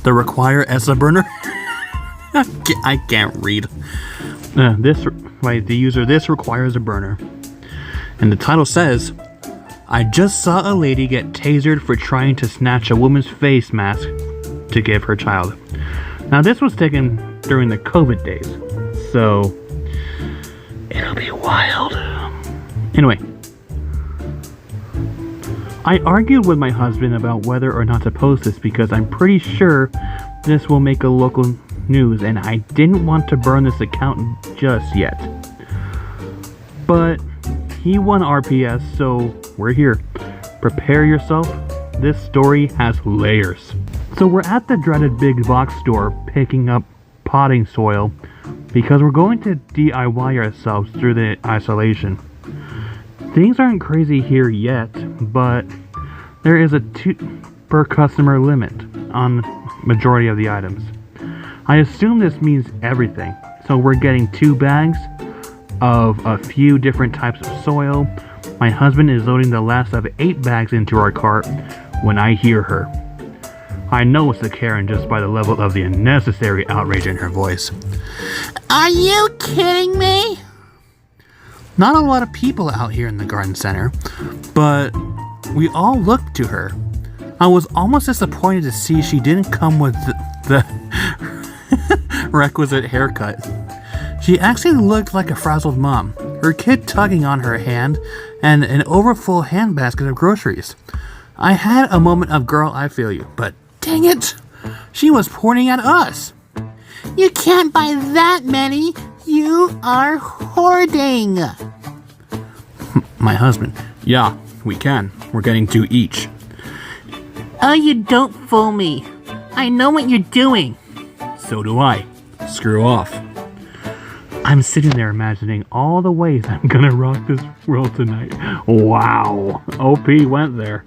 the require as a burner? I can't read. The user, this requires a burner. And the title says, I just saw a lady get tasered for trying to snatch a woman's face mask to give her child. Now this was taken during the COVID days, so it'll be wild. Anyway, I argued with my husband about whether or not to post this because I'm pretty sure this will make a local news and I didn't want to burn this account just yet. But he won RPS, so we're here. Prepare yourself, this story has layers. So we're at the dreaded big box store picking up potting soil because we're going to DIY ourselves through the isolation. Things aren't crazy here yet, but there is a 2 per customer limit on majority of the items. I assume this means everything, so we're getting 2 bags of a few different types of soil. My husband is loading the last of 8 bags into our cart when I hear her. I know it's a Karen just by the level of the unnecessary outrage in her voice. Are you kidding me? Not a lot of people out here in the garden center, but we all looked to her. I was almost disappointed to see she didn't come with the requisite haircut. She actually looked like a frazzled mom, her kid tugging on her hand, and an overfull handbasket of groceries. I had a moment of girl, I feel you, but dang it, she was pointing at us. You can't buy that many. You are hoarding. My husband, yeah, we can. We're getting 2 each. Oh, you don't fool me. I know what you're doing. So do I. Screw off. I'm sitting there imagining all the ways I'm gonna rock this world tonight. Wow, OP went there.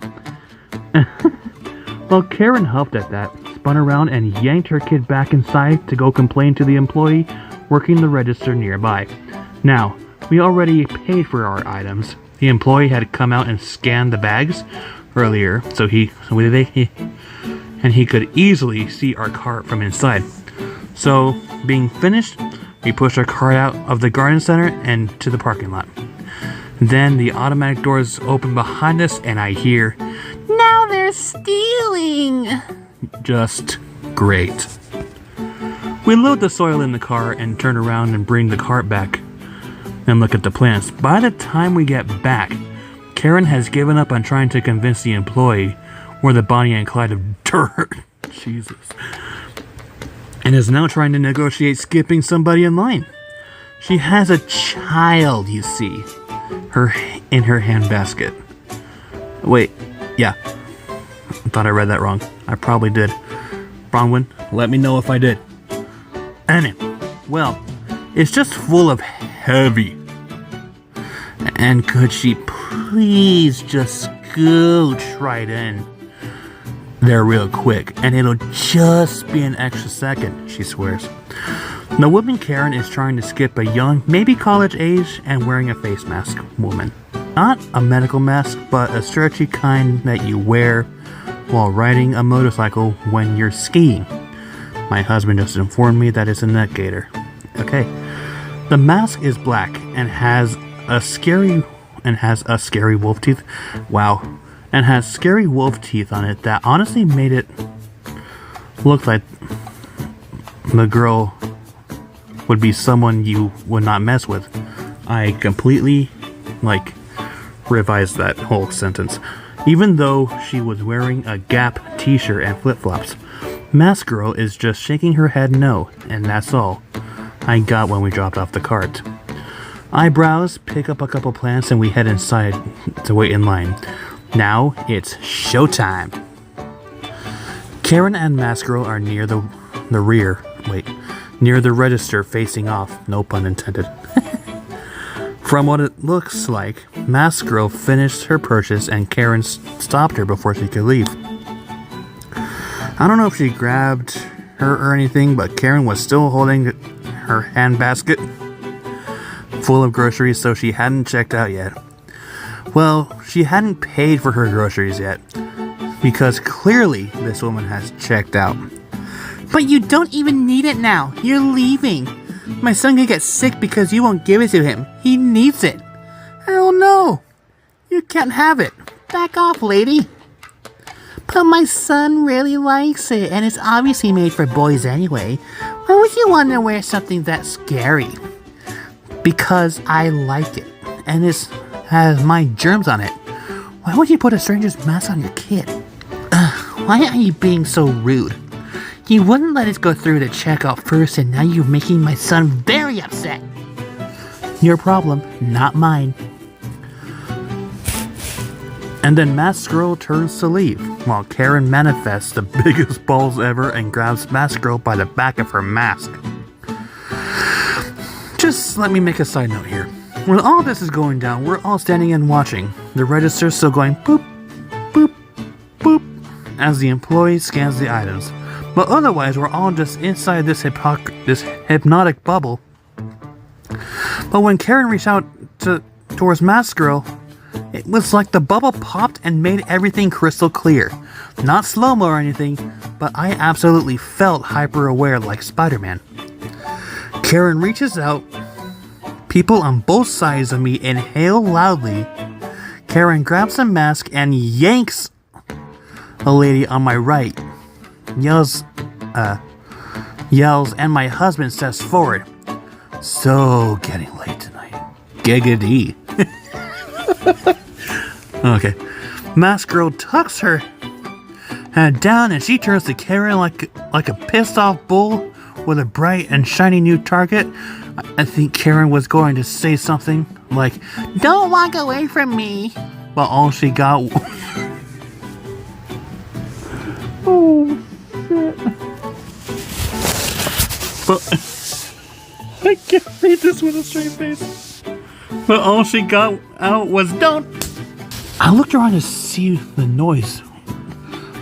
Well, Karen helped at that, spun around and yanked her kid back inside to go complain to the employee working the register nearby. Now, we already paid for our items. The employee had come out and scanned the bags earlier, so he could easily see our cart from inside. So, being finished, we pushed our cart out of the garden center and to the parking lot. Then the automatic doors open behind us and I hear, Now they're stealing. just great. We load the soil in the car and turn around and bring the cart back and look at the plants. By the time we get back, Karen has given up on trying to convince the employee we're the Bonnie and Clyde of dirt. Jesus. And is now trying to negotiate skipping somebody in line. She has a child, you see, in her handbasket. Wait, yeah. I thought I read that wrong. I probably did. Bronwyn, let me know if I did. Anyway, well, it's just full of heavy. And could she please just scooch right in? there real quick, and it'll just be an extra second, she swears. The woman Karen is trying to skip a young, maybe college age, and wearing a face mask woman. Not a medical mask, but a stretchy kind that you wear while riding a motorcycle when you're skiing. My husband just informed me that it's a neck gaiter. Okay. The mask is black and has scary wolf teeth. Wow. And has scary wolf teeth on it that honestly made it look like the girl would be someone you would not mess with. I completely, revised that whole sentence. Even though she was wearing a Gap t-shirt and flip-flops. Mask Girl is just shaking her head no, and that's all I got when we dropped off the cart. I browse, pick up a couple plants, and we head inside to wait in line. Now it's showtime. Karen and Mask Girl are near the register facing off, no pun intended. From what it looks like, Mask Girl finished her purchase and Karen stopped her before she could leave. I don't know if she grabbed her or anything, but Karen was still holding her handbasket full of groceries, so she hadn't checked out yet. Well, she hadn't paid for her groceries yet, because clearly this woman has checked out. But you don't even need it now. You're leaving. My son could get sick because you won't give it to him. He needs it. Hell no. You can't have it. Back off, lady. But my son really likes it, and it's obviously made for boys anyway. Why would you want to wear something that scary? Because I like it, and it has my germs on it. Why would you put a stranger's mask on your kid? Why are you being so rude? You wouldn't let us go through the checkout first, and now you're making my son very upset. Your problem, not mine. And then Mask Girl turns to leave, while Karen manifests the biggest balls ever and grabs Mask Girl by the back of her mask. Just let me make a side note here. When all this is going down, we're all standing and watching. The register's still going boop, boop, boop, as the employee scans the items. But otherwise, we're all just inside this hypnotic bubble. But when Karen reached out towards Mask Girl, it was like the bubble popped and made everything crystal clear. Not slow-mo or anything, but I absolutely felt hyper-aware like Spider-Man. Karen reaches out. People on both sides of me inhale loudly. Karen grabs a mask and yanks a lady on my right. Yells, and my husband steps forward. So getting late tonight. Giggity. Okay. Mask Girl tucks her head down and she turns to Karen like a pissed off bull with a bright and shiny new target. I think Karen was going to say something like, Don't walk away from me. but all she got But I can't read this with a straight face. But all she got out was don't. I looked around to see the noise.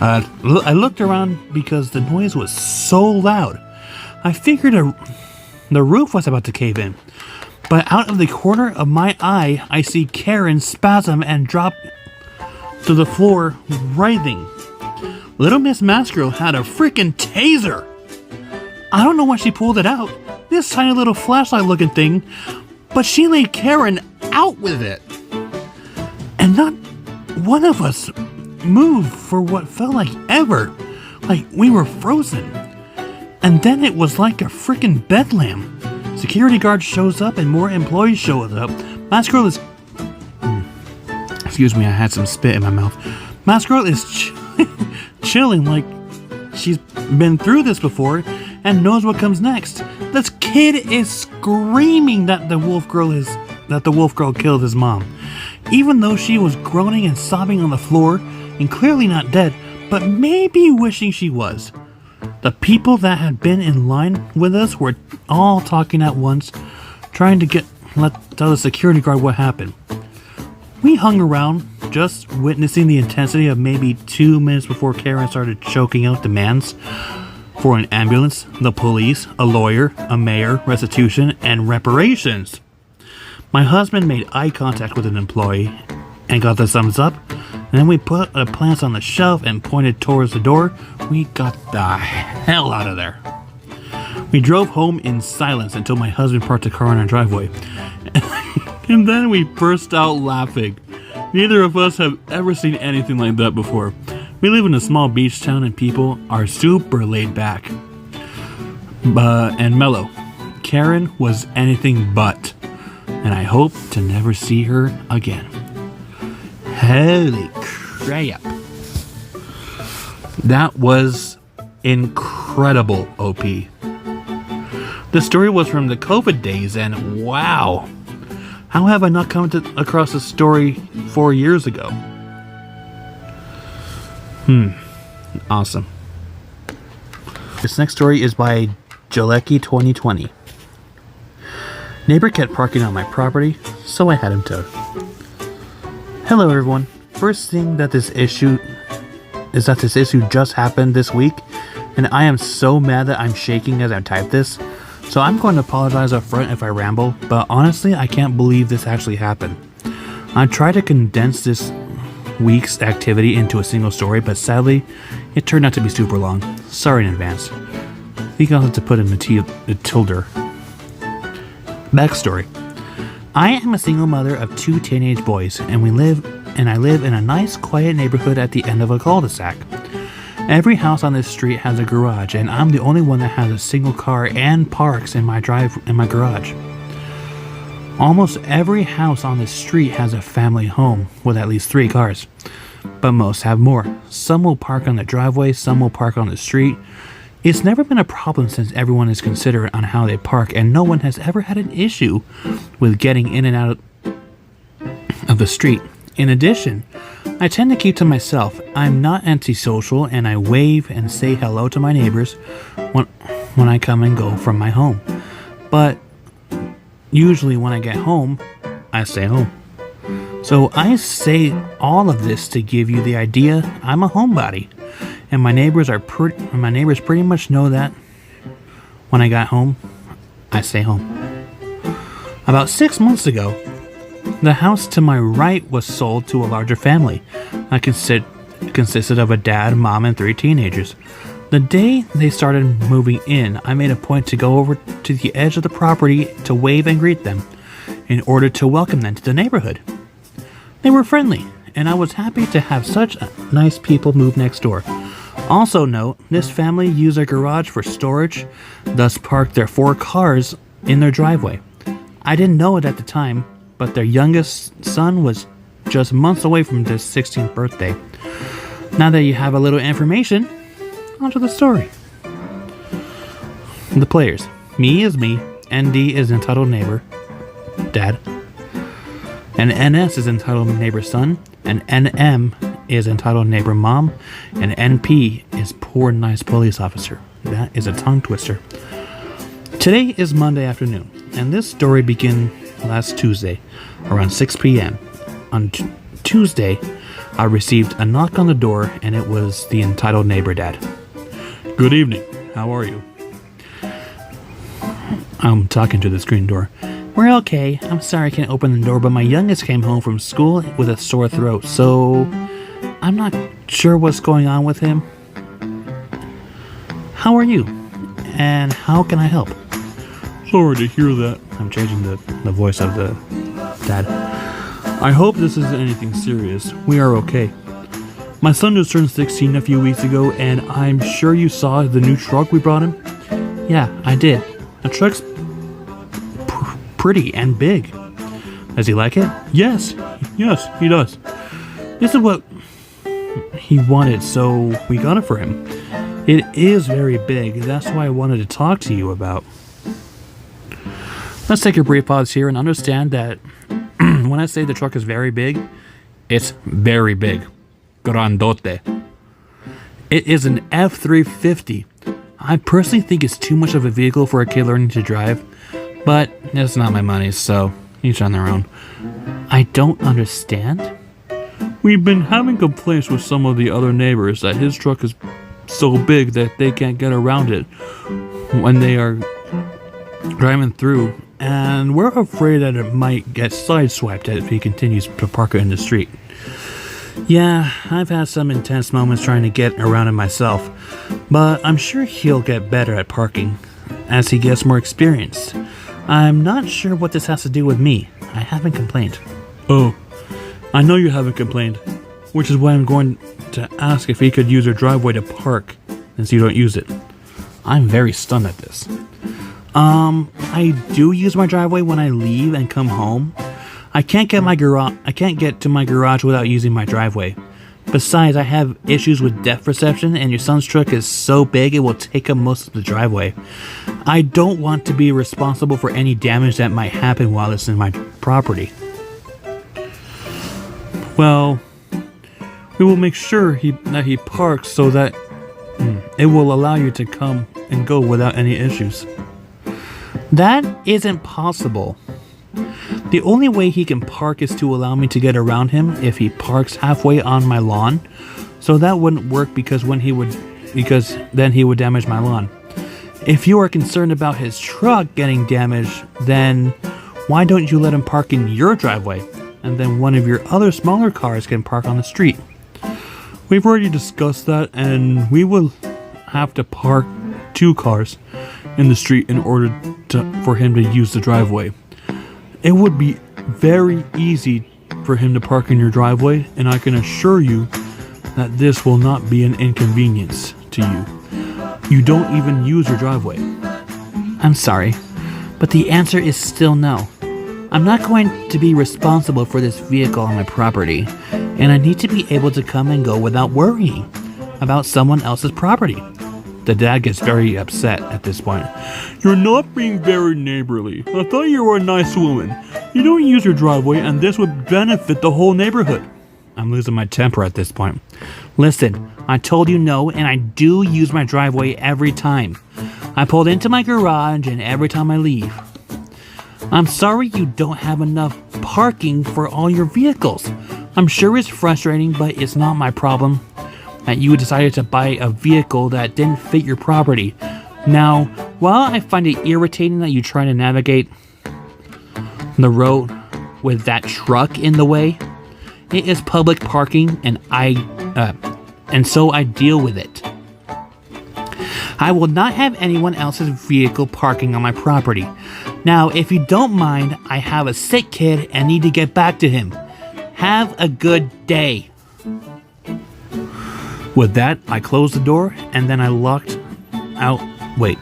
I looked around because the noise was so loud. I figured the roof was about to cave in. But out of the corner of my eye, I see Karen spasm and drop to the floor, writhing. Little Miss Mask Girl had a freaking taser. I don't know why she pulled it out, this tiny little flashlight looking thing, but she laid Karen out with it. And not one of us moved for what felt like ever, like we were frozen. And then it was like a freaking bedlam. Security guard shows up and more employees show up. Mask Girl is... Excuse me, I had some spit in my mouth. Mask Girl is chilling like she's been through this before and knows what comes next. This kid is screaming that the wolf girl killed his mom. Even though she was groaning and sobbing on the floor and clearly not dead, but maybe wishing she was. The people that had been in line with us were all talking at once, trying to tell the security guard what happened. We hung around just witnessing the intensity of maybe 2 minutes before Karen started choking out demands for an ambulance, the police, a lawyer, a mayor, restitution, and reparations. My husband made eye contact with an employee and got the thumbs up. And then we put the plants on the shelf and pointed towards the door. We got the hell out of there. We drove home in silence until my husband parked the car in our driveway. And then we burst out laughing. Neither of us have ever seen anything like that before. We live in a small beach town and people are super laid back and mellow. Karen was anything but. And I hope to never see her again. Holy crap. That was incredible, OP. The story was from the COVID days, and wow. How have I not come across this story 4 years ago? Awesome. This next story is by Jalecki 2020. Neighbor kept parking on my property, so I had him towed. Hello everyone. First thing that this issue just happened this week, and I am so mad that I'm shaking as I type this. So I'm going to apologize up front if I ramble, but honestly I can't believe this actually happened. I tried to condense this week's activity into a single story, but sadly it turned out to be super long. Sorry in advance. I think I'll have to put in the tilde. Backstory. I am a single mother of 2 teenage boys, and I live in a nice, quiet neighborhood at the end of a cul-de-sac. Every house on this street has a garage, and I'm the only one that has a single car and parks in my garage. Almost every house on this street has a family home with at least 3 cars, but most have more. Some will park on the driveway, some will park on the street. It's never been a problem since everyone is considerate on how they park, and no one has ever had an issue with getting in and out of the street. In addition, I tend to keep to myself. I'm not antisocial, and I wave and say hello to my neighbors when I come and go from my home. But usually when I get home, I stay home. So I say all of this to give you the idea I'm a homebody. And my neighbors pretty much know that when I got home, I stay home. About 6 months ago, the house to my right was sold to a larger family. It consisted of a dad, mom, and 3 teenagers. The day they started moving in, I made a point to go over to the edge of the property to wave and greet them in order to welcome them to the neighborhood. They were friendly, and I was happy to have such nice people move next door. Also note, this family used their garage for storage, thus parked their 4 cars in their driveway. I didn't know it at the time, but their youngest son was just months away from his 16th birthday. Now that you have a little information, onto the story. The players. Me is me, ND is entitled neighbor, dad, and NS is entitled neighbor son, and NM is entitled neighbor mom, and NP is poor nice police officer. That is a tongue twister. Today is Monday afternoon, and this story began last Tuesday around 6 p.m. On Tuesday, I received a knock on the door, and it was the entitled neighbor dad. Good evening. How are you? I'm talking to the screen door. We're okay. I'm sorry I can't open the door, but my youngest came home from school with a sore throat, so I'm not sure what's going on with him. How are you? And how can I help? Sorry to hear that. I'm changing the voice of the dad. I hope this isn't anything serious. We are okay. My son just turned 16 a few weeks ago, and I'm sure you saw the new truck we brought him. Yeah, I did. The truck's pretty and big. Does he like it? Yes, he does. This is what he wanted, so we got it for him. It is very big. That's why I wanted to talk to you about. Let's take a brief pause here and understand that when I say the truck is very big, it's very big. Grandote. It is an F-350. I personally think it's too much of a vehicle for a kid learning to drive, but it's not my money, so each on their own. I don't understand. We've been having complaints with some of the other neighbors that his truck is so big that they can't get around it when they are driving through, and we're afraid that it might get sideswiped if he continues to park it in the street. Yeah, I've had some intense moments trying to get around it myself, but I'm sure he'll get better at parking as he gets more experience. I'm not sure what this has to do with me. I haven't complained. Oh, I know you haven't complained, which is why I'm going to ask if he could use your driveway to park since you don't use it. I'm very stunned at this. I do use my driveway when I leave and come home. I can't get to my garage without using my driveway. Besides, I have issues with depth perception, and your son's truck is so big it will take up most of the driveway. I don't want to be responsible for any damage that might happen while it's in my property. Well, we will make sure that he parks so that it will allow you to come and go without any issues. That isn't possible. The only way he can park is to allow me to get around him if he parks halfway on my lawn. So that wouldn't work because then he would damage my lawn. If you are concerned about his truck getting damaged, then why don't you let him park in your driveway? And then one of your other smaller cars can park on the street. We've already discussed that, and we will have to park 2 cars in the street in order for him to use the driveway. It would be very easy for him to park in your driveway, and I can assure you that this will not be an inconvenience to you. You don't even use your driveway. I'm sorry, but the answer is still no. I'm not going to be responsible for this vehicle on my property, and I need to be able to come and go without worrying about someone else's property. The dad gets very upset at this point. You're not being very neighborly. I thought you were a nice woman. You don't use your driveway, and this would benefit the whole neighborhood. I'm losing my temper at this point. Listen, I told you no, and I do use my driveway every time. I pulled into my garage and every time I leave. I'm sorry you don't have enough parking for all your vehicles. I'm sure it's frustrating, but it's not my problem that you decided to buy a vehicle that didn't fit your property. Now, while I find it irritating that you try to navigate the road with that truck in the way, it is public parking, and so I deal with it. I will not have anyone else's vehicle parking on my property. Now, if you don't mind, I have a sick kid and need to get back to him. Have a good day. With that, I closed the door and then I locked out. Wait.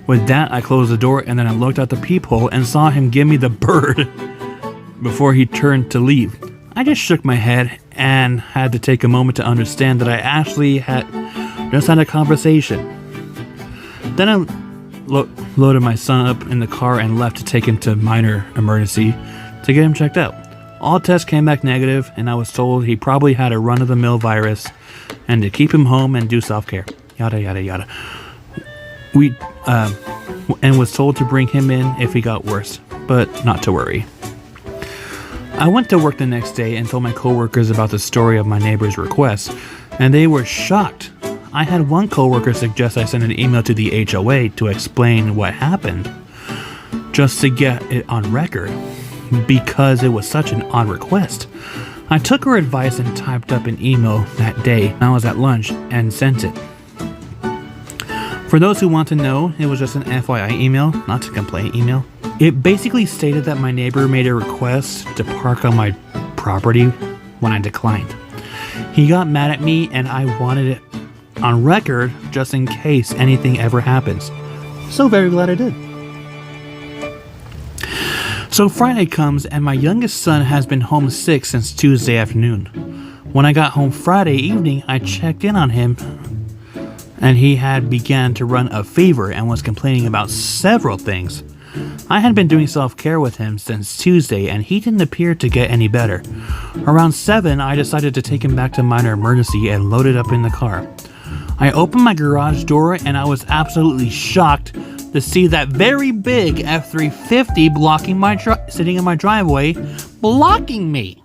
With that, I closed the door and then I looked out the peephole and saw him give me the bird before he turned to leave. I just shook my head and had to take a moment to understand that I actually had just had a conversation. Then I loaded my son up in the car and left to take him to minor emergency to get him checked out. All tests came back negative, and I was told he probably had a run-of-the-mill virus and to keep him home and do self-care. Yada, yada, yada. And was told to bring him in if he got worse, but not to worry. I went to work the next day and told my coworkers about the story of my neighbor's request, and they were shocked. I had one coworker suggest I send an email to the HOA to explain what happened, just to get it on record, because it was such an odd request. I took her advice and typed up an email that day when I was at lunch and sent it. For those who want to know, it was just an FYI email, not a complaint email. It basically stated that my neighbor made a request to park on my property when I declined. He got mad at me and I wanted it on record just in case anything ever happens. So very glad I did. So Friday comes and my youngest son has been homesick since Tuesday afternoon. When I got home Friday evening, I checked in on him and he had began to run a fever and was complaining about several things. I had been doing self-care with him since Tuesday and he didn't appear to get any better. Around 7, I decided to take him back to minor emergency and load it up in the car. I opened my garage door and I was absolutely shocked to see that very big F-350 blocking sitting in my driveway, blocking me.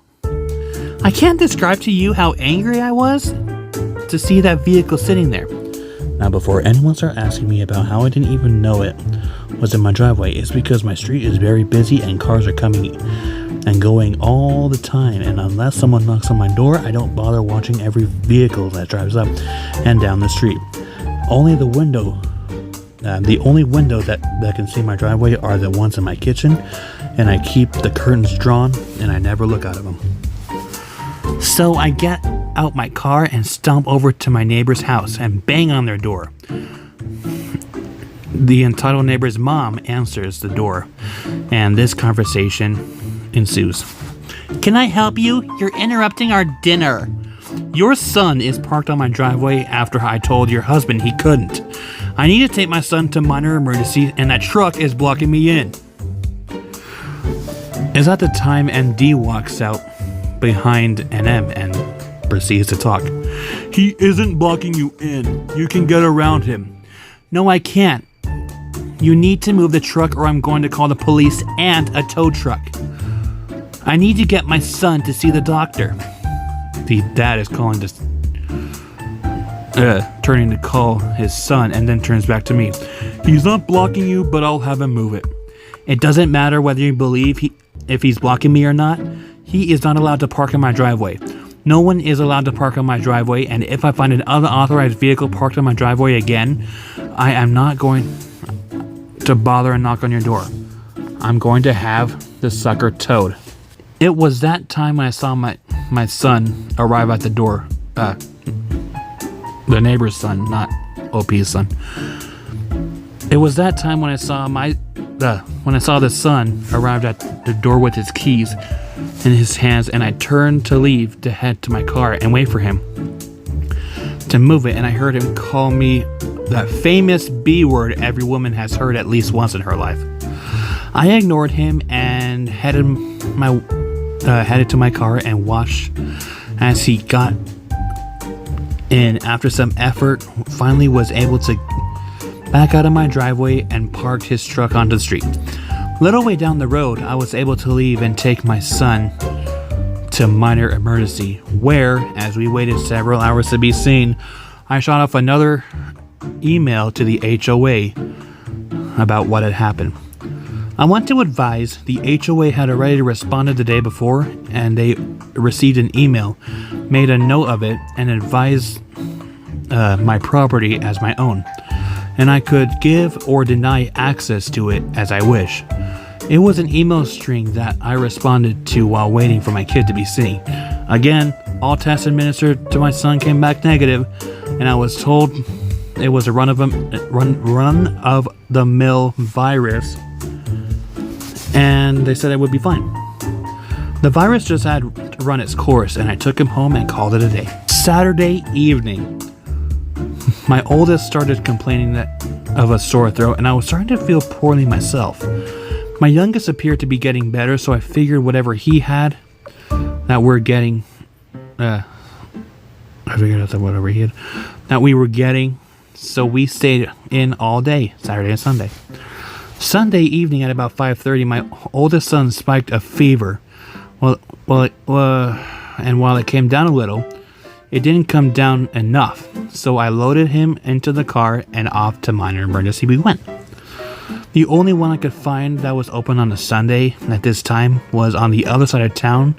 I can't describe to you how angry I was to see that vehicle sitting there. Now, before anyone starts asking me about how I didn't even know it was in my driveway, it's because my street is very busy and cars are coming and going all the time, and unless someone knocks on my door, I don't bother watching every vehicle that drives up and down the street. The only window that can see my driveway are the ones in my kitchen, and I keep the curtains drawn and I never look out of them. So I get out my car and stomp over to my neighbor's house and bang on their door. The entitled neighbor's mom answers the door, and this conversation ensues. Can I help you? You're interrupting our dinner. Your son is parked on my driveway after I told your husband he couldn't. I need to take my son to minor emergency, and that truck is blocking me in. It's at the time ND walks out behind NM and proceeds to talk. He isn't blocking you in. You can get around him. No, I can't. You need to move the truck or I'm going to call the police and a tow truck. I need to get my son to see the doctor. The dad is calling this, turning to call his son and then turns back to me. He's not blocking you, but I'll have him move it. It doesn't matter whether you believe if he's blocking me or not. He is not allowed to park in my driveway. No one is allowed to park on my driveway, and if I find an unauthorized vehicle parked on my driveway again, I am not going to bother and knock on your door. I'm going to have the sucker towed. It was that time when I saw my son arrive at the door. The neighbor's son, not OP's son. It was that time when I saw the son arrived at the door with his keys in his hands, and I turned to leave to head to my car and wait for him to move it, and I heard him call me that famous B word every woman has heard at least once in her life. I ignored him and headed to my car and watched as he got in. After some effort, finally was able to back out of my driveway and parked his truck onto the street. Little way down the road, I was able to leave and take my son to minor emergency, where, as we waited several hours to be seen, I shot off another email to the HOA about what had happened. I want to advise the HOA had already responded the day before, and they received an email, made a note of it, and advised my property as my own, and I could give or deny access to it as I wish. It was an email string that I responded to while waiting for my kid to be seen. Again, all tests administered to my son came back negative, and I was told it was a run of the mill virus, and they said it would be fine. The virus just had run its course, and I took him home and called it a day. Saturday evening, my oldest started complaining of a sore throat, and I was starting to feel poorly myself. My youngest appeared to be getting better, so I figured whatever he had, that we were getting, so we stayed in all day, Saturday and Sunday. Sunday evening at about 5:30, my oldest son spiked a fever. And while it came down a little, it didn't come down enough, so I loaded him into the car and off to minor emergency we went. The only one I could find that was open on a Sunday at this time was on the other side of town,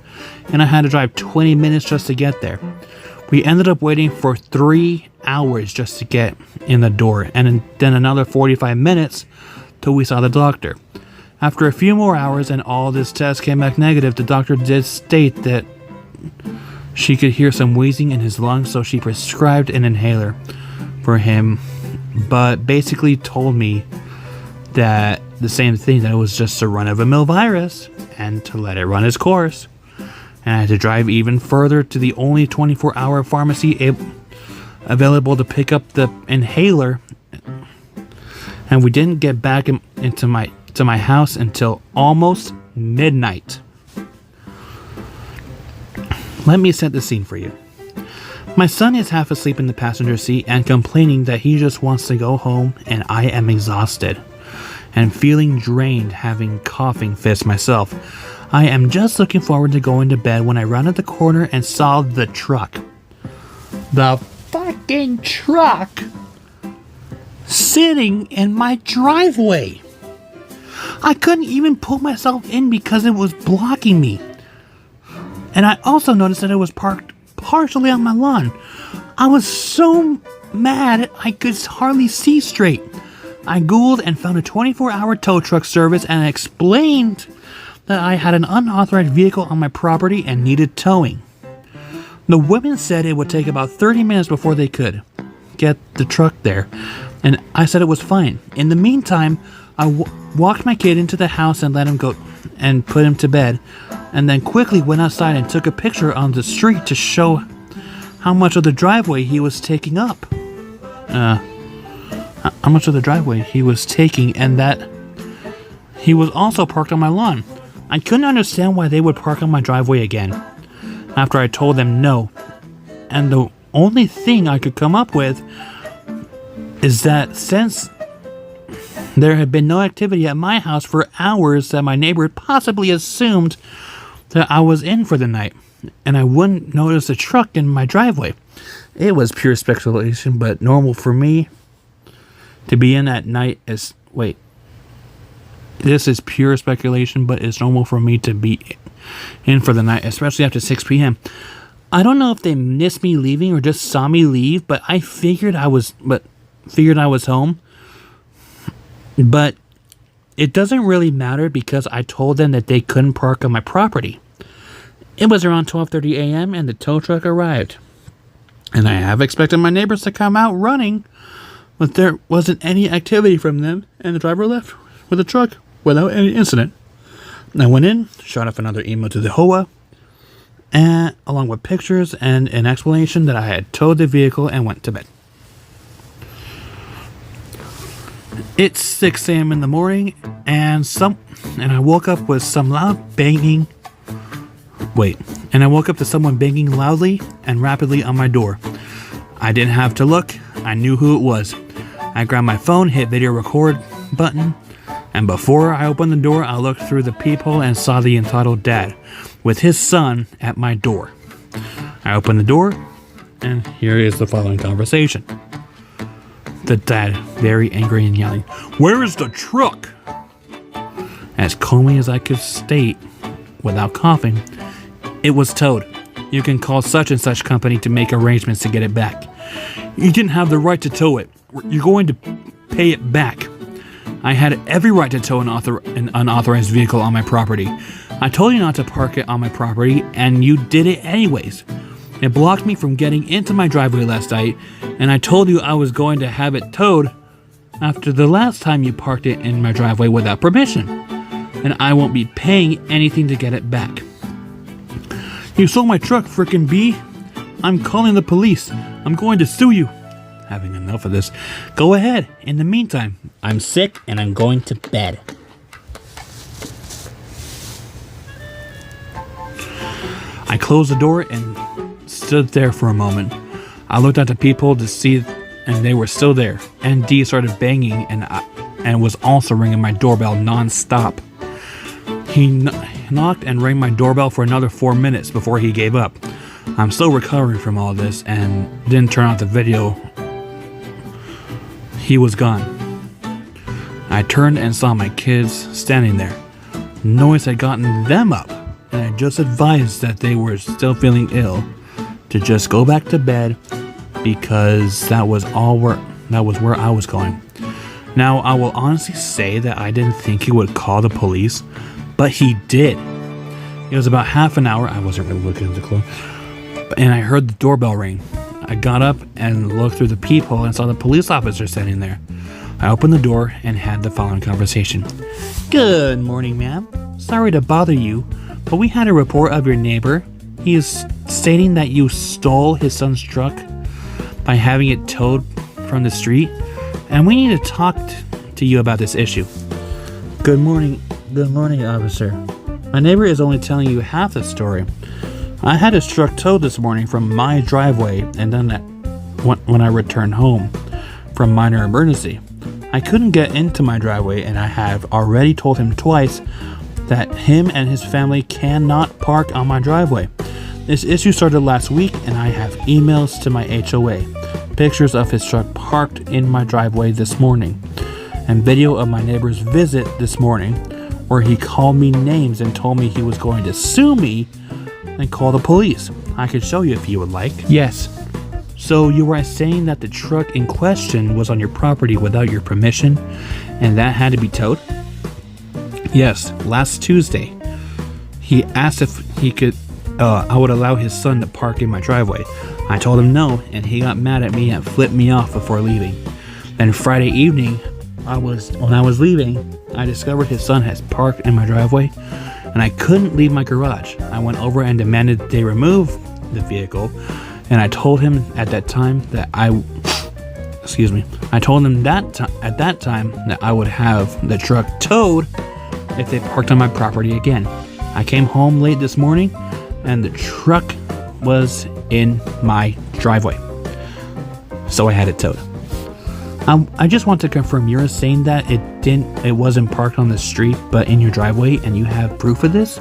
and I had to drive 20 minutes just to get there. We ended up waiting for 3 hours just to get in the door, and then another 45 minutes till we saw the doctor. After a few more hours and all this test came back negative, the doctor did state that she could hear some wheezing in his lungs, so she prescribed an inhaler for him, but basically told me that the same thing, that it was just a run-of-the-mill virus and to let it run its course. And I had to drive even further to the only 24-hour pharmacy available to pick up the inhaler, and we didn't get back into my house until almost midnight. Let me set the scene for you. My son is half asleep in the passenger seat and complaining that he just wants to go home, and I am exhausted and feeling drained, having coughing fits myself. I am just looking forward to going to bed when I rounded the corner and saw the truck. The fucking truck sitting in my driveway. I couldn't even pull myself in because it was blocking me. And I also noticed that it was parked partially on my lawn. I was so mad I could hardly see straight. I Googled and found a 24-hour tow truck service and explained that I had an unauthorized vehicle on my property and needed towing. The women said it would take about 30 minutes before they could get the truck there, and I said it was fine. In the meantime, I walked my kid into the house and let him go and put him to bed, and then quickly went outside and took a picture on the street to show how much of the driveway he was taking up. How much of the driveway he was taking, and that he was also parked on my lawn. I couldn't understand why they would park on my driveway again after I told them no. And the only thing I could come up with is that since there had been no activity at my house for hours, that my neighbor possibly assumed that I was in for the night and I wouldn't notice a truck in my driveway. It was pure speculation, but normal for me to be in at night is... Wait. This is pure speculation, but it's normal for me to be in for the night, especially after 6 p.m. I don't know if they missed me leaving or just saw me leave, but I figured I was home. But it doesn't really matter because I told them that they couldn't park on my property. It was around 12:30 a.m. and the tow truck arrived. And I have expected my neighbors to come out running, but there wasn't any activity from them, and the driver left with the truck without any incident. I went in, shot off another email to the HOA, and along with pictures and an explanation that I had towed the vehicle, and went to bed. It's 6 a.m. in the morning, and I woke up with some loud banging. And I woke up to someone banging loudly and rapidly on my door. I didn't have to look. I knew who it was. I grabbed my phone, hit video record button, and before I opened the door, I looked through the peephole and saw the entitled dad with his son at my door. I opened the door, and here is the following conversation. The dad, very angry and yelling, "Where is the truck?" As calmly as I could state, without coughing, "It was towed. You can call such and such company to make arrangements to get it back. You didn't have the right to tow it. You're going to pay it back. I had every right to tow an unauthorized vehicle on my property. I told you not to park it on my property, and you did it anyways. It blocked me from getting into my driveway last night, and I told you I was going to have it towed after the last time you parked it in my driveway without permission, and I won't be paying anything to get it back. You sold my truck, frickin' B. I'm calling the police. I'm going to sue you." Having enough of this, "Go ahead. In the meantime, I'm sick and I'm going to bed." I closed the door and stood there for a moment. I looked at the people to see, and they were still there. And D started banging and was also ringing my doorbell non-stop. He knocked and rang my doorbell for another 4 minutes before he gave up. I'm still recovering from all this and didn't turn off the video. He was gone. I turned and saw my kids standing there. Noise had gotten them up, and I just advised that they were still feeling ill to just go back to bed because that was where I was going. Now, I will honestly say that I didn't think he would call the police, but he did. It was about half an hour. I wasn't really looking at the clock, and I heard the doorbell ring. I got up and looked through the peephole and saw the police officer standing there. I opened the door and had the following conversation. "Good morning, ma'am. Sorry to bother you, but we had a report of your neighbor. He is stating that you stole his son's truck by having it towed from the street, and we need to talk to you about this issue." Good morning, officer. My neighbor is only telling you half the story. I had his truck towed this morning from my driveway, and then when I returned home from minor emergency, I couldn't get into my driveway, and I have already told him twice that him and his family cannot park on my driveway. This issue started last week, and I have emails to my HOA, pictures of his truck parked in my driveway this morning, and video of my neighbor's visit this morning where he called me names and told me he was going to sue me and call the police. I could show you if you would like. Yes. So you were saying that the truck in question was on your property without your permission, and that had to be towed? Yes, last Tuesday. He asked if he could, I would allow his son to park in my driveway. I told him no, and he got mad at me and flipped me off before leaving. Then Friday evening, when I was leaving, I discovered his son has parked in my driveway, and I couldn't leave my garage. I went over and demanded they remove the vehicle, and I told him at that time that I at that time that I would have the truck towed if they parked on my property again. I came home late this morning, and the truck was in my driveway, so I had it towed. I just want to confirm, you're saying that it wasn't parked on the street but in your driveway, and you have proof of this?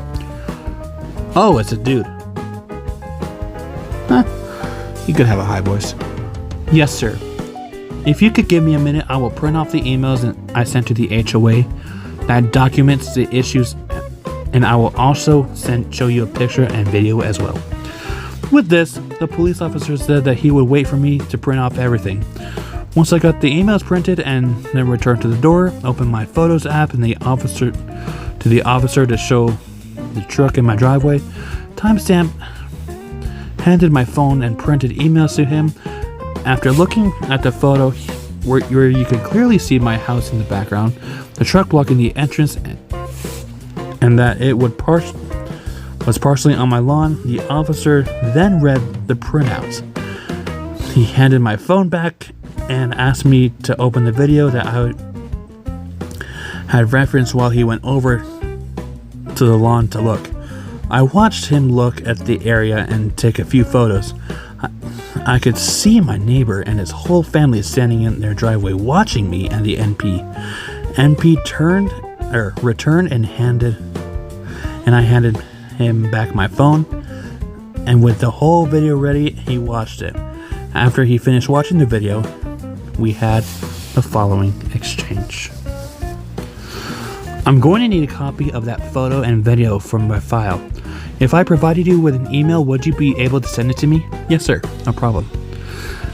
Oh, it's a dude. Huh. You could have a high voice. Yes, sir. If you could give me a minute, I will print off the emails I sent to the HOA that documents the issues, and I will also show you a picture and video as well. With this, the police officer said that he would wait for me to print off everything. Once I got the emails printed and then returned to the door, opened my Photos app and the officer to show the truck in my driveway, timestamp, handed my phone and printed emails to him. After looking at the photo where you could clearly see my house in the background, the truck blocking the entrance, and that it was partially on my lawn, the officer then read the printouts. He handed my phone back and asked me to open the video that I had referenced while he went over to the lawn to look. I watched him look at the area and take a few photos. I could see my neighbor and his whole family standing in their driveway watching me and the NP. NP returned and I handed him back my phone, and with the whole video ready, he watched it. After he finished watching the video, we had the following exchange. I'm going to need a copy of that photo and video from my file. If I provided you with an email, would you be able to send it to me? Yes, sir. No problem.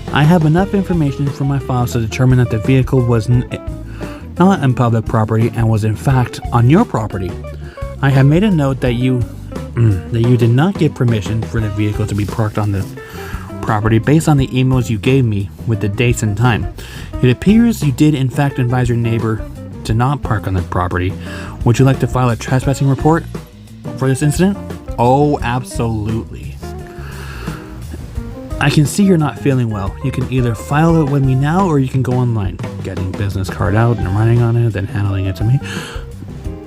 I have enough information from my files to determine that the vehicle was not on public property and was in fact on your property. I have made a note that you did not give permission for the vehicle to be parked on the property based on the emails you gave me with the dates and time. It appears you did in fact advise your neighbor to not park on the property. Would you like to file a trespassing report for this incident? Oh, absolutely. I can see you're not feeling well. You can either file it with me now or you can go online, getting business card out and writing on it, then handing it to me.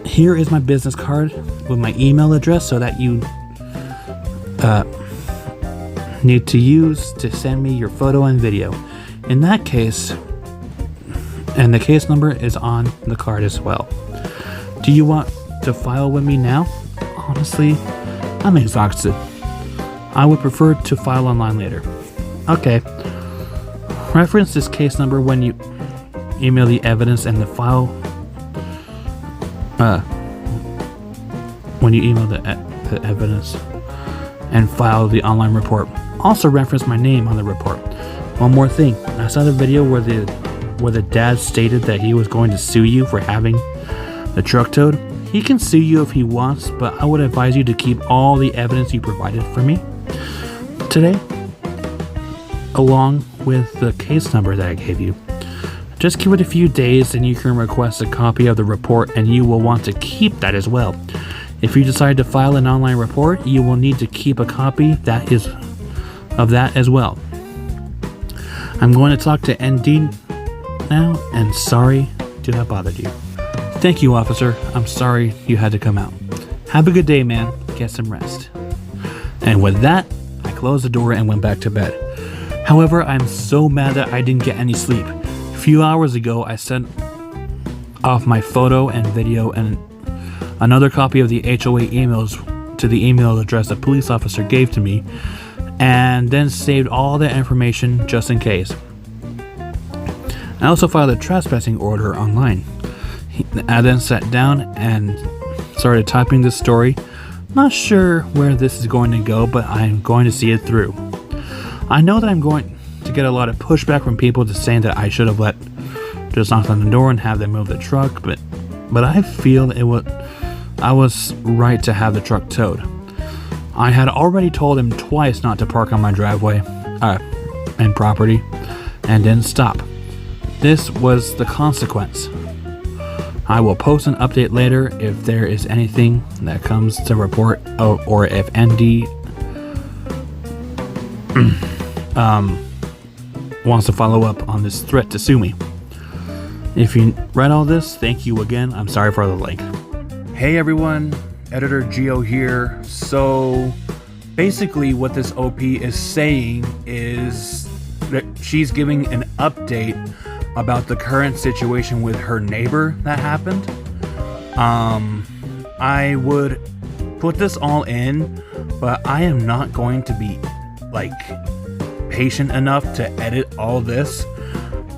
Here is my business card with my email address so that you need to use to send me your photo and video. In that case, and the case number is on the card as well. Do you want to file with me now? Honestly, I'm exhausted. I would prefer to file online later. Okay. Reference this case number when you email the evidence and the file. When you email the evidence and file the online report. Also reference my name on the report. One more thing. I saw the video where the dad stated that he was going to sue you for having the truck towed. He can sue you if he wants, but I would advise you to keep all the evidence you provided for me today, along with the case number that I gave you. Just give it a few days and you can request a copy of the report, and you will want to keep that as well. If you decide to file an online report, you will need to keep a copy of that as well. I'm going to talk to ND now, and sorry to have bothered you. Thank you, officer. I'm sorry you had to come out. Have a good day, man. Get some rest. And with that, I closed the door and went back to bed. However, I'm so mad that I didn't get any sleep. A few hours ago, I sent off my photo and video and another copy of the HOA emails to the email address the police officer gave to me, and then saved all that information just in case. I also filed a trespassing order online. I then sat down and started typing this story. Not sure where this is going to go, but I'm going to see it through. I know that I'm going to get a lot of pushback from people just saying that I should have just knocked on the door and have them move the truck, but I feel I was right to have the truck towed. I had already told him twice not to park on my driveway and property, and didn't stop. This was the consequence. I will post an update later if there is anything that comes to report, or if ND wants to follow up on this threat to sue me. If you read all this, thank you again. I'm sorry for the link. Hey everyone, Editor Geo here. So basically what this OP is saying is that she's giving an update about the current situation with her neighbor that happened. I would put this all in, but I am not going to be patient enough to edit all this.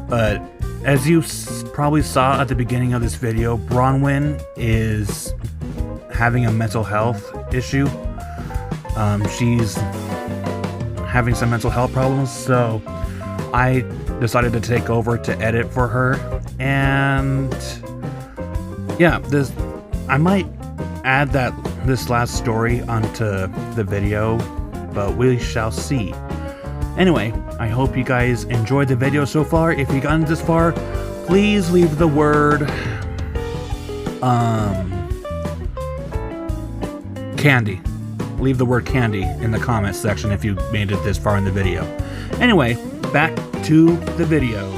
But as you probably saw at the beginning of this video, Bronwyn is having a mental health issue. She's having some mental health problems, so I decided to take over to edit for her. And yeah, I might add this last story onto the video, but we shall see. Anyway, I hope you guys enjoyed the video so far. If you've gotten this far, please leave the word candy. Leave the word candy in the comments section if you made it this far in the video. Anyway, back to the video.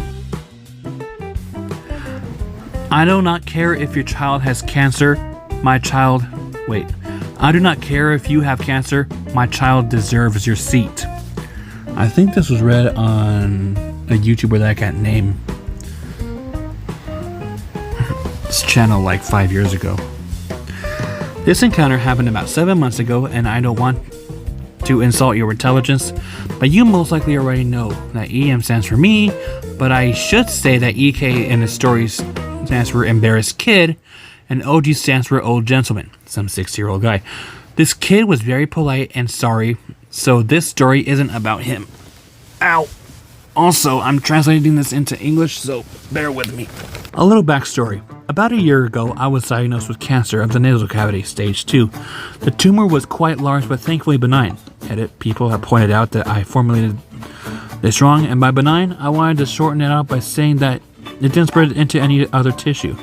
I do not care if your child has cancer. I do not care if you have cancer. My child deserves your seat. I think this was read on a YouTuber that I can't name. This channel 5 years ago. This encounter happened about 7 months ago, and I don't want to insult your intelligence, but you most likely already know that EM stands for me, but I should say that EK in the story stands for embarrassed kid, and OG stands for old gentleman, some 60-year-old guy. This kid was very polite and sorry, so this story isn't about him. Ow! Also, I'm translating this into English, so bear with me. A little backstory. About a year ago, I was diagnosed with cancer of the nasal cavity, stage 2. The tumor was quite large, but thankfully benign. People have pointed out that I formulated this wrong, and by benign, I wanted to shorten it out by saying that it didn't spread into any other tissue.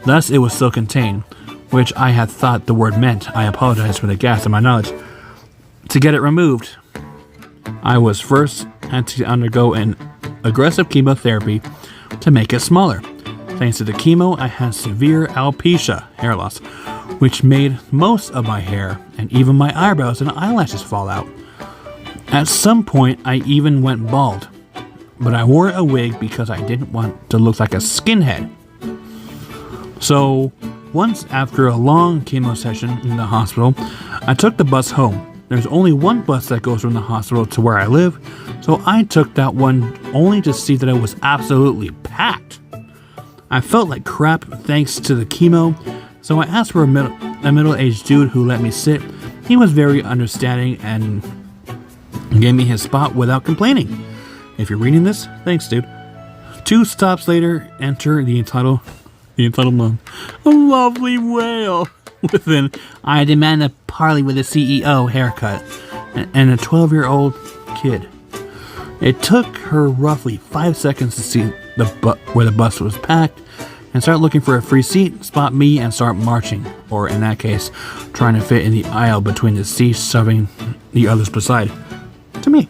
Thus, it was still contained, which I had thought the word meant. I apologize for the gas in my knowledge. To get it removed, I was first had to undergo an aggressive chemotherapy to make it smaller. Thanks to the chemo, I had severe alopecia, hair loss, which made most of my hair and even my eyebrows and eyelashes fall out. At some point, I even went bald, but I wore a wig because I didn't want to look like a skinhead. So, once after a long chemo session in the hospital, I took the bus home. There's only one bus that goes from the hospital to where I live, so I took that one only to see that it was absolutely packed. I felt like crap thanks to the chemo, so I asked for a middle-aged dude who let me sit. He was very understanding and gave me his spot without complaining. If you're reading this, thanks dude. 2 stops later, enter the entitled mom. A lovely whale with an I demand a parley with the CEO haircut and a 12-year-old kid. It took her roughly 5 seconds to see where the bus was packed and start looking for a free seat, spot me, and start marching, or in that case, trying to fit in the aisle between the seats, shoving the others beside to me.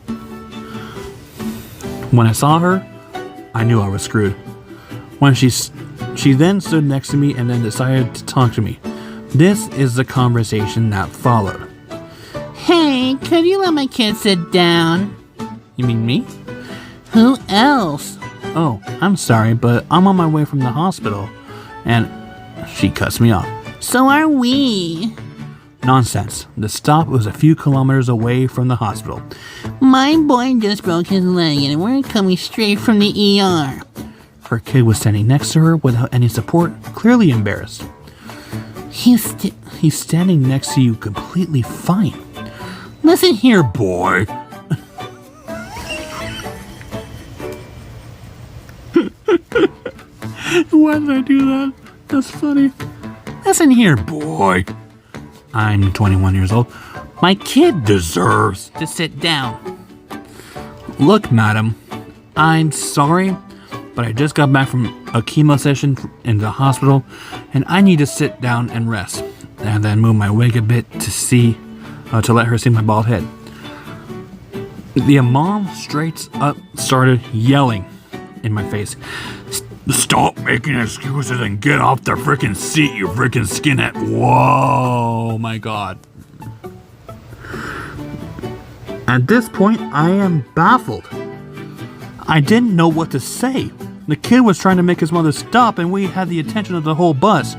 When I saw her, I knew I was screwed. When she then stood next to me and then decided to talk to me. This is the conversation that followed. Hey, could you let my kid sit down? You mean me? Who else? Oh, I'm sorry, but I'm on my way from the hospital. And she cuts me off. So are we. Nonsense. The stop was a few kilometers away from the hospital. My boy just broke his leg and we're coming straight from the ER. Her kid was standing next to her without any support, clearly embarrassed. He's standing next to you completely fine. Listen here, boy. Why did I do that? That's funny. Listen here, boy. I'm 21 years old. My kid deserves To sit down. Look, madam, I'm sorry, but I just got back from a chemo session in the hospital, and I need to sit down and rest, and then move my wig a bit to let her see my bald head. The mom straight up started yelling in my face. Stop making excuses and get off the freaking seat, you freaking skinhead. Whoa, my God. At this point, I am baffled. I didn't know what to say. The kid was trying to make his mother stop, and we had the attention of the whole bus.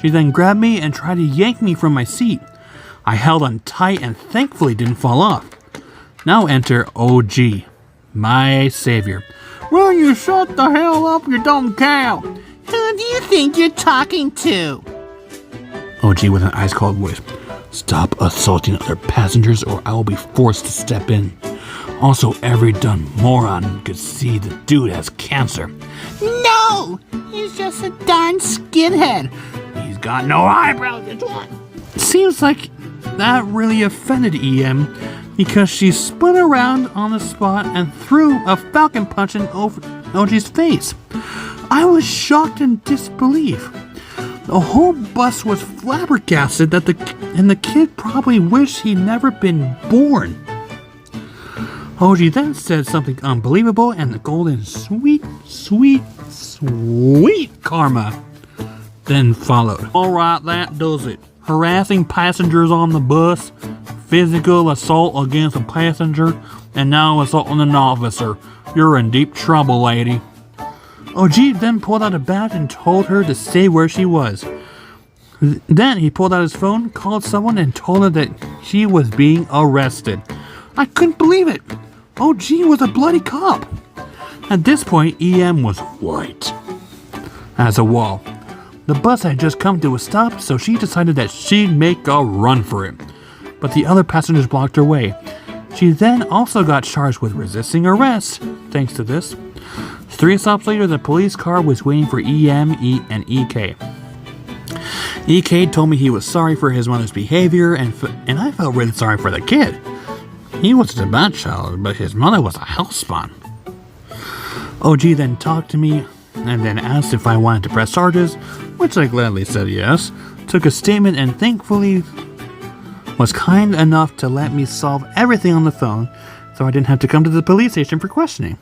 She then grabbed me and tried to yank me from my seat. I held on tight and thankfully didn't fall off. Now enter OG, my savior. Will you shut the hell up, you dumb cow? Who do you think you're talking to? OG with an ice-cold voice. Stop assaulting other passengers or I will be forced to step in. Also, every dumb moron could see the dude has cancer. No! He's just a darn skinhead. He's got no eyebrows. Seems like that really offended EM because she spun around on the spot and threw a falcon punch in OG's face. I was shocked and disbelief. The whole bus was flabbergasted that the kid probably wished he'd never been born. OG then said something unbelievable and the golden sweet karma then followed. Alright, that does it. Harassing passengers on the bus, physical assault against a passenger, and now assaulting an officer. You're in deep trouble, lady. OG then pulled out a bat and told her to stay where she was. Then he pulled out his phone, called someone, and told her that she was being arrested. I couldn't believe it. OG was a bloody cop. At this point, EM was white as a wall. The bus had just come to a stop, so she decided that she'd make a run for it. But the other passengers blocked her way. She then also got charged with resisting arrest, thanks to this. 3 stops later, the police car was waiting for EM, and EK. EK told me he was sorry for his mother's behavior, and I felt really sorry for the kid. He wasn't a bad child, but his mother was a hellspawn. OG then talked to me, and then asked if I wanted to press charges, which I gladly said yes, took a statement, and thankfully was kind enough to let me solve everything on the phone, so I didn't have to come to the police station for questioning.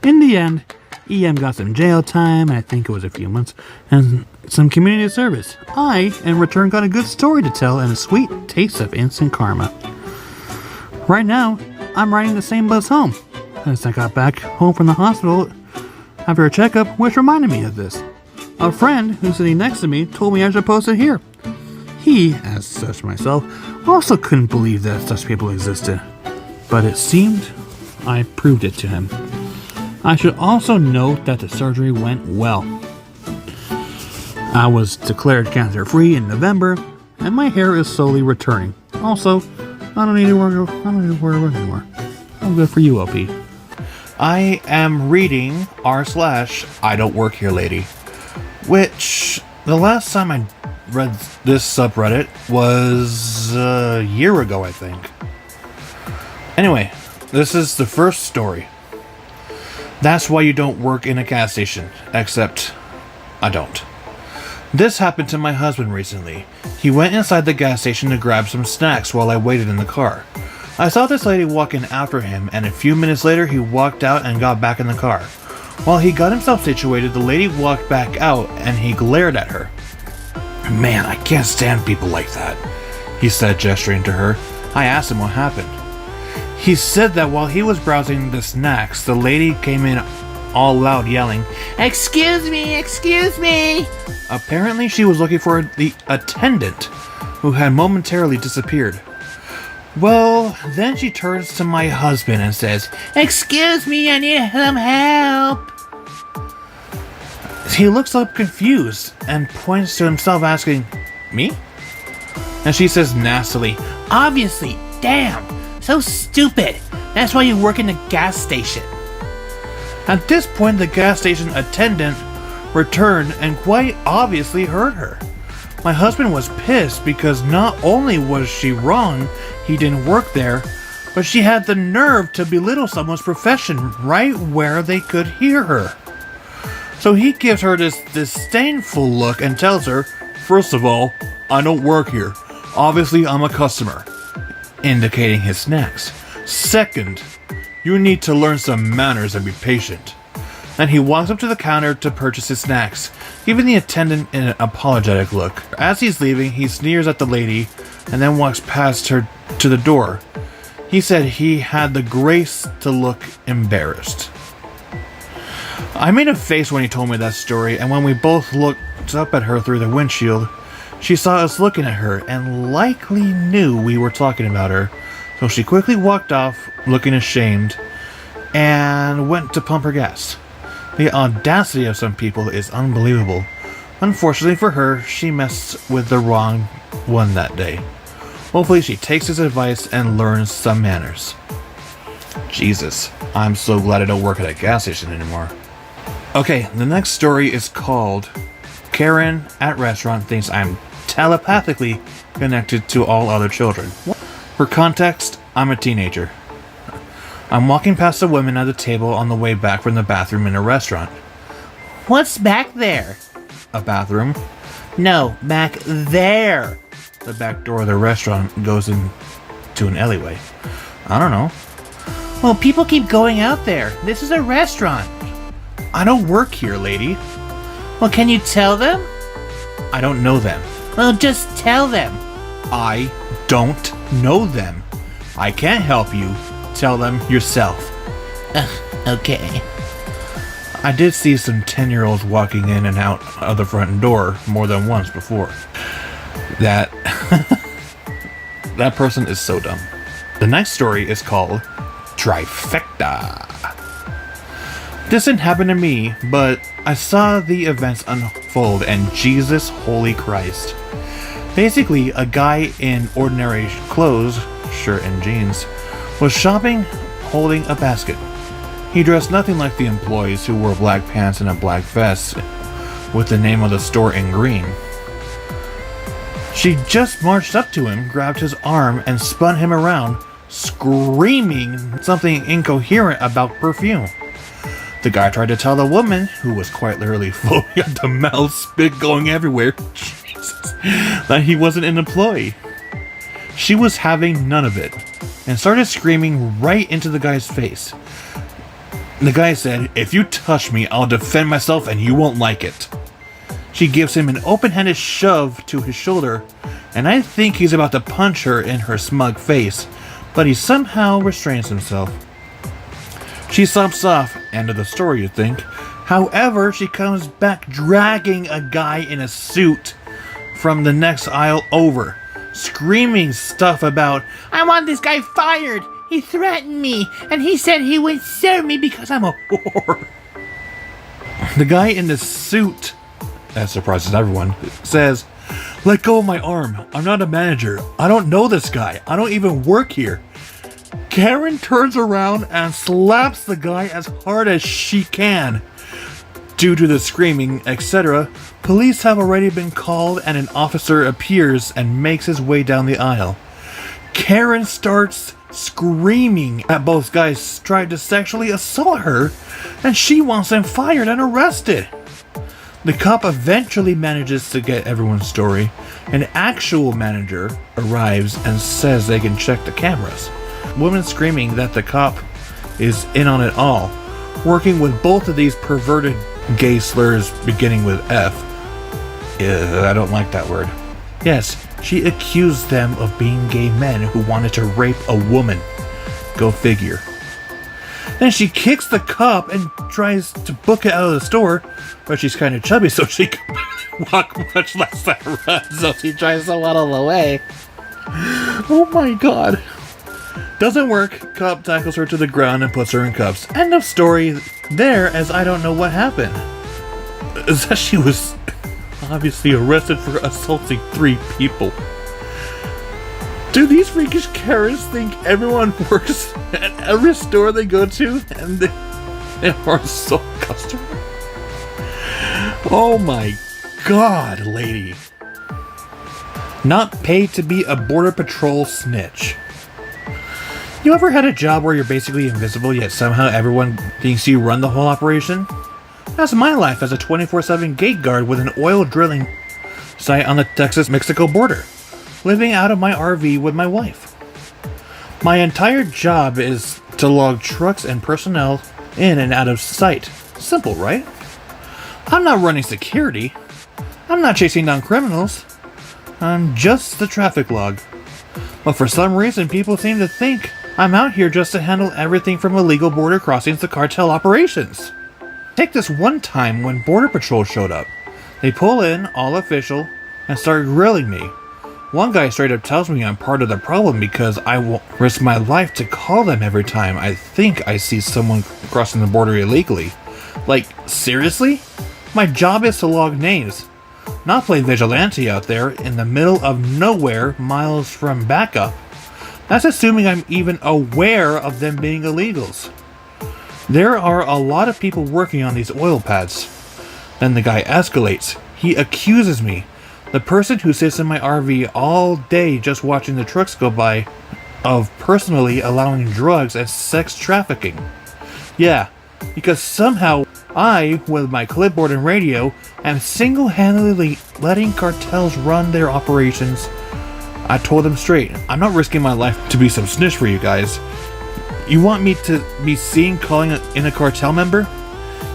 In the end, EM got some jail time, I think it was a few months, and some community service. I, in return, got a good story to tell and a sweet taste of instant karma. Right now, I'm riding the same bus home, as I got back home from the hospital after a checkup, which reminded me of this. A friend who's sitting next to me told me I should post it here. He, as such myself, also couldn't believe that such people existed, but it seemed I proved it to him. I should also note that the surgery went well. I was declared cancer-free in November, and my hair is slowly returning. Also, I don't need to work anymore. Oh, good for you, OP. I am reading r/I don't work here lady, which the last time I read this subreddit was a year ago, I think. Anyway, this is the first story. That's why you don't work in a gas station, except I don't. This happened to my husband recently. He went inside the gas station to grab some snacks while I waited in the car. I saw this lady walking after him, and a few minutes later he walked out and got back in the car. While he got himself situated, the lady walked back out and he glared at her. Man, I can't stand people like that, he said, gesturing to her. I asked him what happened. He said that while he was browsing the snacks, the lady came in all loud, yelling. Excuse me, excuse me. Apparently, she was looking for the attendant, who had momentarily disappeared. Well, then she turns to my husband and says, Excuse me, I need some help. he looks up confused and points to himself asking, me? And she says nastily, Obviously, damn, so stupid. That's why you work in the gas station. At this point, the gas station attendant returned and quite obviously heard her. My husband was pissed because not only was she wrong, he didn't work there, but she had the nerve to belittle someone's profession right where they could hear her. So he gives her this disdainful look and tells her, first of all, I don't work here. Obviously, I'm a customer, indicating his snacks. Second, you need to learn some manners and be patient. Then he walks up to the counter to purchase his snacks, giving the attendant an apologetic look. As he's leaving, he sneers at the lady and then walks past her to the door. He said he had the grace to look embarrassed. I made a face when he told me that story, and when we both looked up at her through the windshield, she saw us looking at her and likely knew we were talking about her, so she quickly walked off, looking ashamed, and went to pump her gas. The audacity of some people is unbelievable. Unfortunately for her, she messed with the wrong one that day. Hopefully she takes his advice and learns some manners. Jesus, I'm so glad I don't work at a gas station anymore. Okay, the next story is called Karen at Restaurant Thinks I'm Telepathically Connected to All Other Children. For context, I'm a teenager. I'm walking past a woman at a table on the way back from the bathroom in a restaurant. What's back there? A bathroom? No, back there. The back door of the restaurant goes into an alleyway. I don't know. Well, people keep going out there. This is a restaurant. I don't work here, lady. Well, can you tell them? I don't know them. Well, just tell them. I don't know them. I can't help you. Tell them yourself. Okay. I did see some 10-year-olds walking in and out of the front door more than once before. That person is so dumb. The next story is called Trifecta. This didn't happen to me, but I saw the events unfold and Jesus holy Christ. Basically, a guy in ordinary clothes, shirt and jeans, was shopping holding a basket. He dressed nothing like the employees who wore black pants and a black vest with the name of the store in green. She just marched up to him, grabbed his arm, and spun him around, screaming something incoherent about perfume. The guy tried to tell the woman, who was quite literally foaming at the mouth, spit going everywhere, Jesus, that he wasn't an employee. She was having none of it, and started screaming right into the guy's face. The guy said, "If you touch me, I'll defend myself and you won't like it." She gives him an open-handed shove to his shoulder, and I think he's about to punch her in her smug face, but he somehow restrains himself. She stomps off, end of the story, you'd think. However, she comes back dragging a guy in a suit from the next aisle over, screaming stuff about, I want this guy fired. He threatened me, and he said he would serve me because I'm a whore. The guy in the suit, that surprises everyone, says, "Let go of my arm. I'm not a manager. I don't know this guy. I don't even work here." Karen turns around and slaps the guy as hard as she can. Due to the screaming, etc., police have already been called and an officer appears and makes his way down the aisle. Karen starts screaming at both guys tried to sexually assault her, and she wants them fired and arrested. The cop eventually manages to get everyone's story. An actual manager arrives and says they can check the cameras. Woman screaming that the cop is in on it all, working with both of these perverted gay slurs beginning with F. I don't like that word. Yes, she accused them of being gay men who wanted to rape a woman. Go figure. Then she kicks the cop and tries to book it out of the store, but she's kind of chubby, so she can walk much less than run, so she tries to waddle away. Oh my god. Doesn't work. Cop tackles her to the ground and puts her in cuffs. End of story there, as I don't know what happened. Is that she was obviously arrested for assaulting 3 people. Do these freakish Karens think everyone works at every store they go to and they are sole customer? Oh my god, lady. Not paid to be a border patrol snitch. You ever had a job where you're basically invisible yet somehow everyone thinks you run the whole operation? That's my life as a 24/7 gate guard with an oil drilling site on the Texas-Mexico border, living out of my RV with my wife. My entire job is to log trucks and personnel in and out of sight. Simple, right? I'm not running security. I'm not chasing down criminals. I'm just the traffic log. But for some reason, people seem to think I'm out here just to handle everything from illegal border crossings to cartel operations. Take this one time when Border Patrol showed up. They pull in, all official, and start grilling me. One guy straight up tells me I'm part of the problem because I won't risk my life to call them every time I think I see someone crossing the border illegally. Like, seriously? My job is to log names, not play vigilante out there in the middle of nowhere miles from backup. That's assuming I'm even aware of them being illegals. There are a lot of people working on these oil pads. Then the guy escalates. He accuses me, the person who sits in my RV all day just watching the trucks go by, of personally allowing drugs and sex trafficking. Yeah, because somehow I, with my clipboard and radio, am single-handedly letting cartels run their operations. I told them straight, I'm not risking my life to be some snitch for you guys. You want me to be seen calling in a cartel member?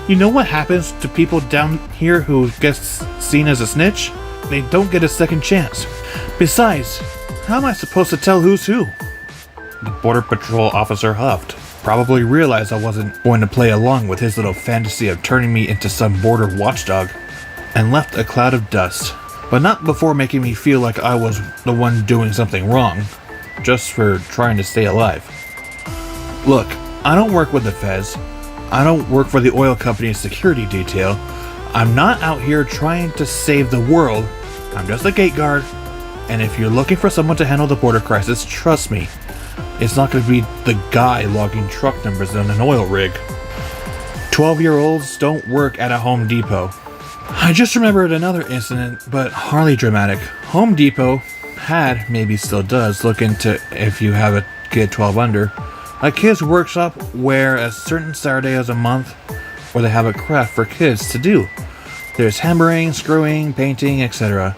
You know what happens to people down here who gets seen as a snitch? They don't get a second chance. Besides, how am I supposed to tell who's who? The Border Patrol officer huffed. Probably realized I wasn't going to play along with his little fantasy of turning me into some border watchdog, and left a cloud of dust. But not before making me feel like I was the one doing something wrong, just for trying to stay alive. Look, I don't work with the feds. I don't work for the oil company's security detail. I'm not out here trying to save the world. I'm just a gate guard. And if you're looking for someone to handle the border crisis, trust me, it's not going to be the guy logging truck numbers on an oil rig. 12-year-olds don't work at a Home Depot. I just remembered another incident, but hardly dramatic. Home Depot had, maybe still does, look into if you have a kid 12 under, a kids workshop where a certain Saturday of a month where they have a craft for kids to do. There's hammering, screwing, painting, etc.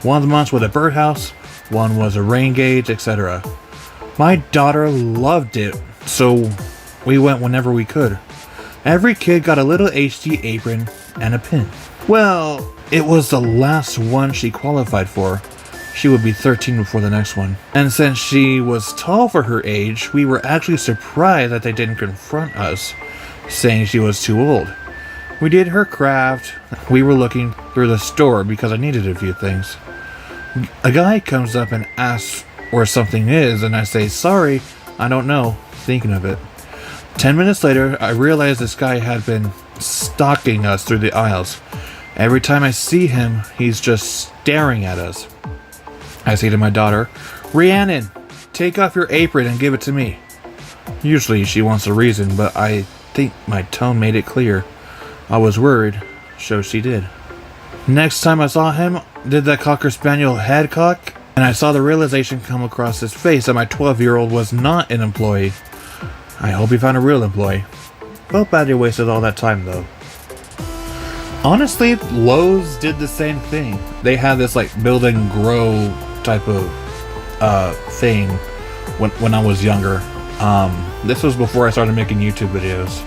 One of the months was a birdhouse, one was a rain gauge, etc. My daughter loved it, so we went whenever we could. Every kid got a little HD apron and a pin. Well, it was the last one she qualified for. She would be 13 before the next one. And since she was tall for her age, we were actually surprised that they didn't confront us, saying she was too old. We did her craft. We were looking through the store because I needed a few things. A guy comes up and asks where something is, and I say, sorry, I don't know, thinking of it. 10 minutes later, I realized this guy had been stalking us through the aisles. Every time I see him, he's just staring at us. I say to my daughter, Rhiannon, take off your apron and give it to me. Usually she wants a reason, but I think my tone made it clear. I was worried, so she did. Next time I saw him, did that Cocker Spaniel head cock, and I saw the realization come across his face that my 12-year-old was not an employee. I hope he found a real employee. Felt bad he wasted all that time though. Honestly, Lowe's did the same thing. They had this like build and grow type of thing when I was younger. This was before I started making YouTube videos,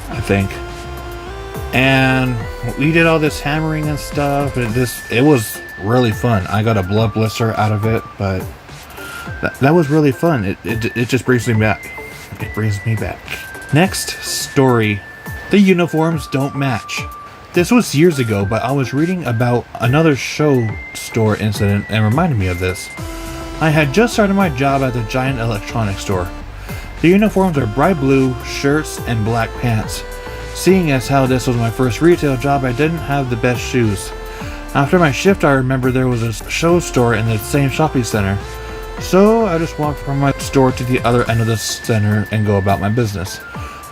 I think. And we did all this hammering and stuff. It was really fun. I got a blood blister out of it, but that was really fun. It just brings me back. It brings me back. Next story. The uniforms don't match. This was years ago, but I was reading about another show store incident and reminded me of this. I had just started my job at the giant electronics store. The uniforms are bright blue shirts and black pants. Seeing as how this was my first retail job, I didn't have the best shoes. After my shift, I remember there was a show store in the same shopping center. So I just walked from my store to the other end of the center and go about my business.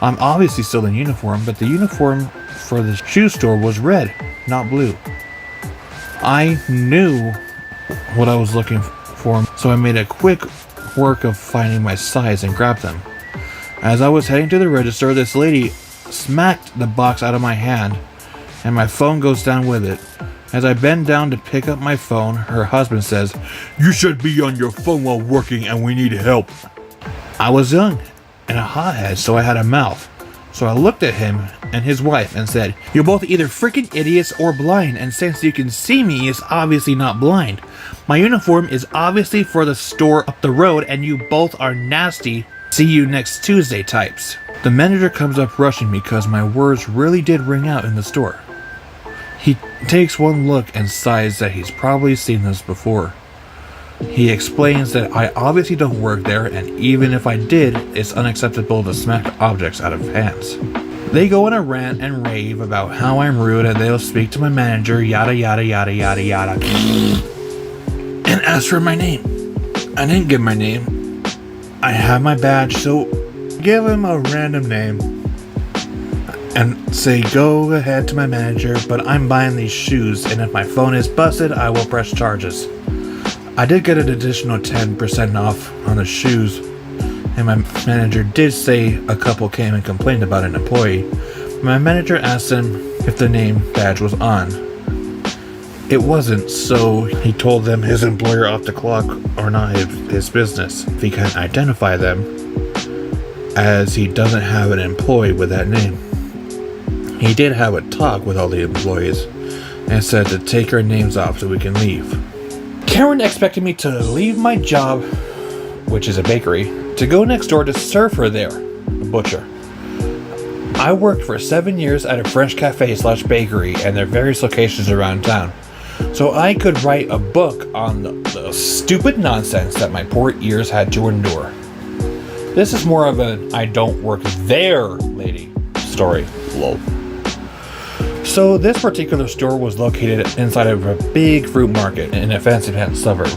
I'm obviously still in uniform, but the uniform for the shoe store was red, not blue. I knew what I was looking for, so I made a quick work of finding my size and grabbed them. As I was heading to the register, this lady smacked the box out of my hand, and my phone goes down with it. As I bend down to pick up my phone, her husband says, "You should be on your phone while working and we need help." I was young and a hothead, so I had a mouth. So I looked at him and his wife and said, "You're both either freaking idiots or blind, and since you can see me, it's obviously not blind. My uniform is obviously for the store up the road, and you both are nasty. See you next Tuesday types." The manager comes up rushing me because my words really did ring out in the store. He takes one look and sighs that he's probably seen this before. He explains that I obviously don't work there, and even if I did, it's unacceptable to smack objects out of hands. They go on a rant and rave about how I'm rude and they'll speak to my manager, yada yada yada yada yada, and ask for my name. I didn't give my name. I have my badge, so give him a random name and say go ahead to my manager, but I'm buying these shoes, and if my phone is busted, I will press charges. I did get an additional 10% off on the shoes, and my manager did say a couple came and complained about an employee. My manager asked him if the name badge was on. It wasn't, so he told them his employer off the clock or not his business if he can't identify them, as he doesn't have an employee with that name. He did have a talk with all the employees and said to take our names off so we can leave. Karen expected me to leave my job, which is a bakery, to go next door to serve her there, a butcher. I worked for 7 years at a French cafe / bakery and their various locations around town, so I could write a book on the stupid nonsense that my poor ears had to endure. This is more of an I don't work there lady story, lol. So this particular store was located inside of a big fruit market in a fancy pants suburb.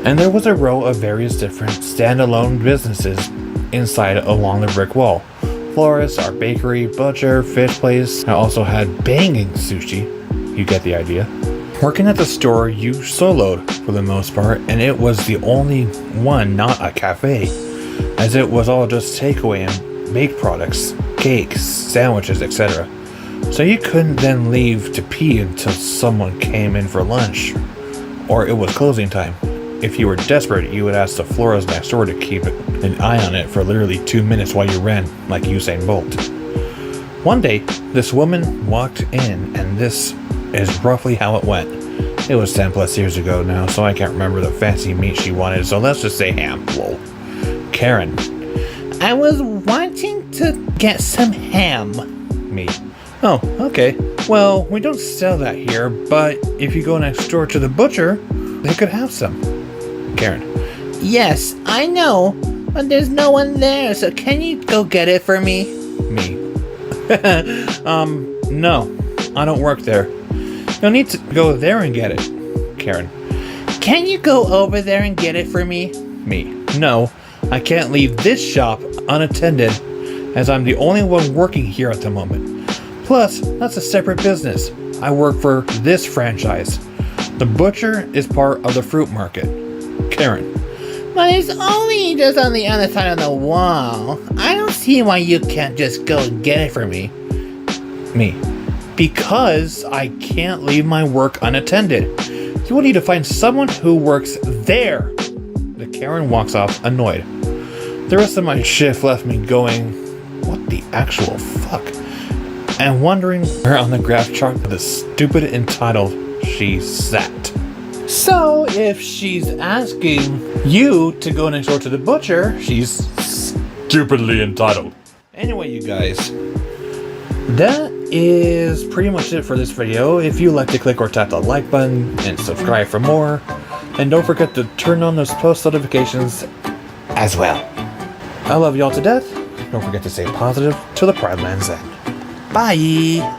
And there was a row of various different standalone businesses inside along the brick wall. Florist, our bakery, butcher, fish place. I also had banging sushi. You get the idea. Working at the store, you soloed for the most part, and it was the only one not a cafe, as it was all just takeaway and baked products, cakes, sandwiches, etc. So you couldn't then leave to pee until someone came in for lunch, or it was closing time. If you were desperate, you would ask the florist next door to keep an eye on it for literally 2 minutes while you ran like Usain Bolt. One day, this woman walked in, and this is roughly how it went. It was 10 plus years ago now, so I can't remember the fancy meat she wanted, so let's just say ham. Lol. Karen: "I was wanting to get some ham." Me: "Oh, okay. Well, we don't sell that here, but if you go next door to the butcher, they could have some." Karen: "Yes, I know, but there's no one there, so can you go get it for me?" Me: No, I don't work there. You'll need to go there and get it." Karen: "Can you go over there and get it for me?" Me: "No, I can't leave this shop unattended, as I'm the only one working here at the moment. Plus, that's a separate business. I work for this franchise. The butcher is part of the fruit market." Karen: "But it's only just on the other side of the wall. I don't see why you can't just go and get it for me." Me: "Because I can't leave my work unattended. You will need to find someone who works there." The Karen walks off annoyed. The rest of my shift left me going, what the actual fuck? And wondering where on the graph chart the stupid entitled she sat. So if she's asking you to go next door to the butcher, she's stupidly entitled. Anyway, you guys, that is pretty much it for this video. If you like to click or tap the like button and subscribe for more. And don't forget to turn on those post notifications as well. I love y'all to death. Don't forget to stay positive till the Pride Land's end. Bye!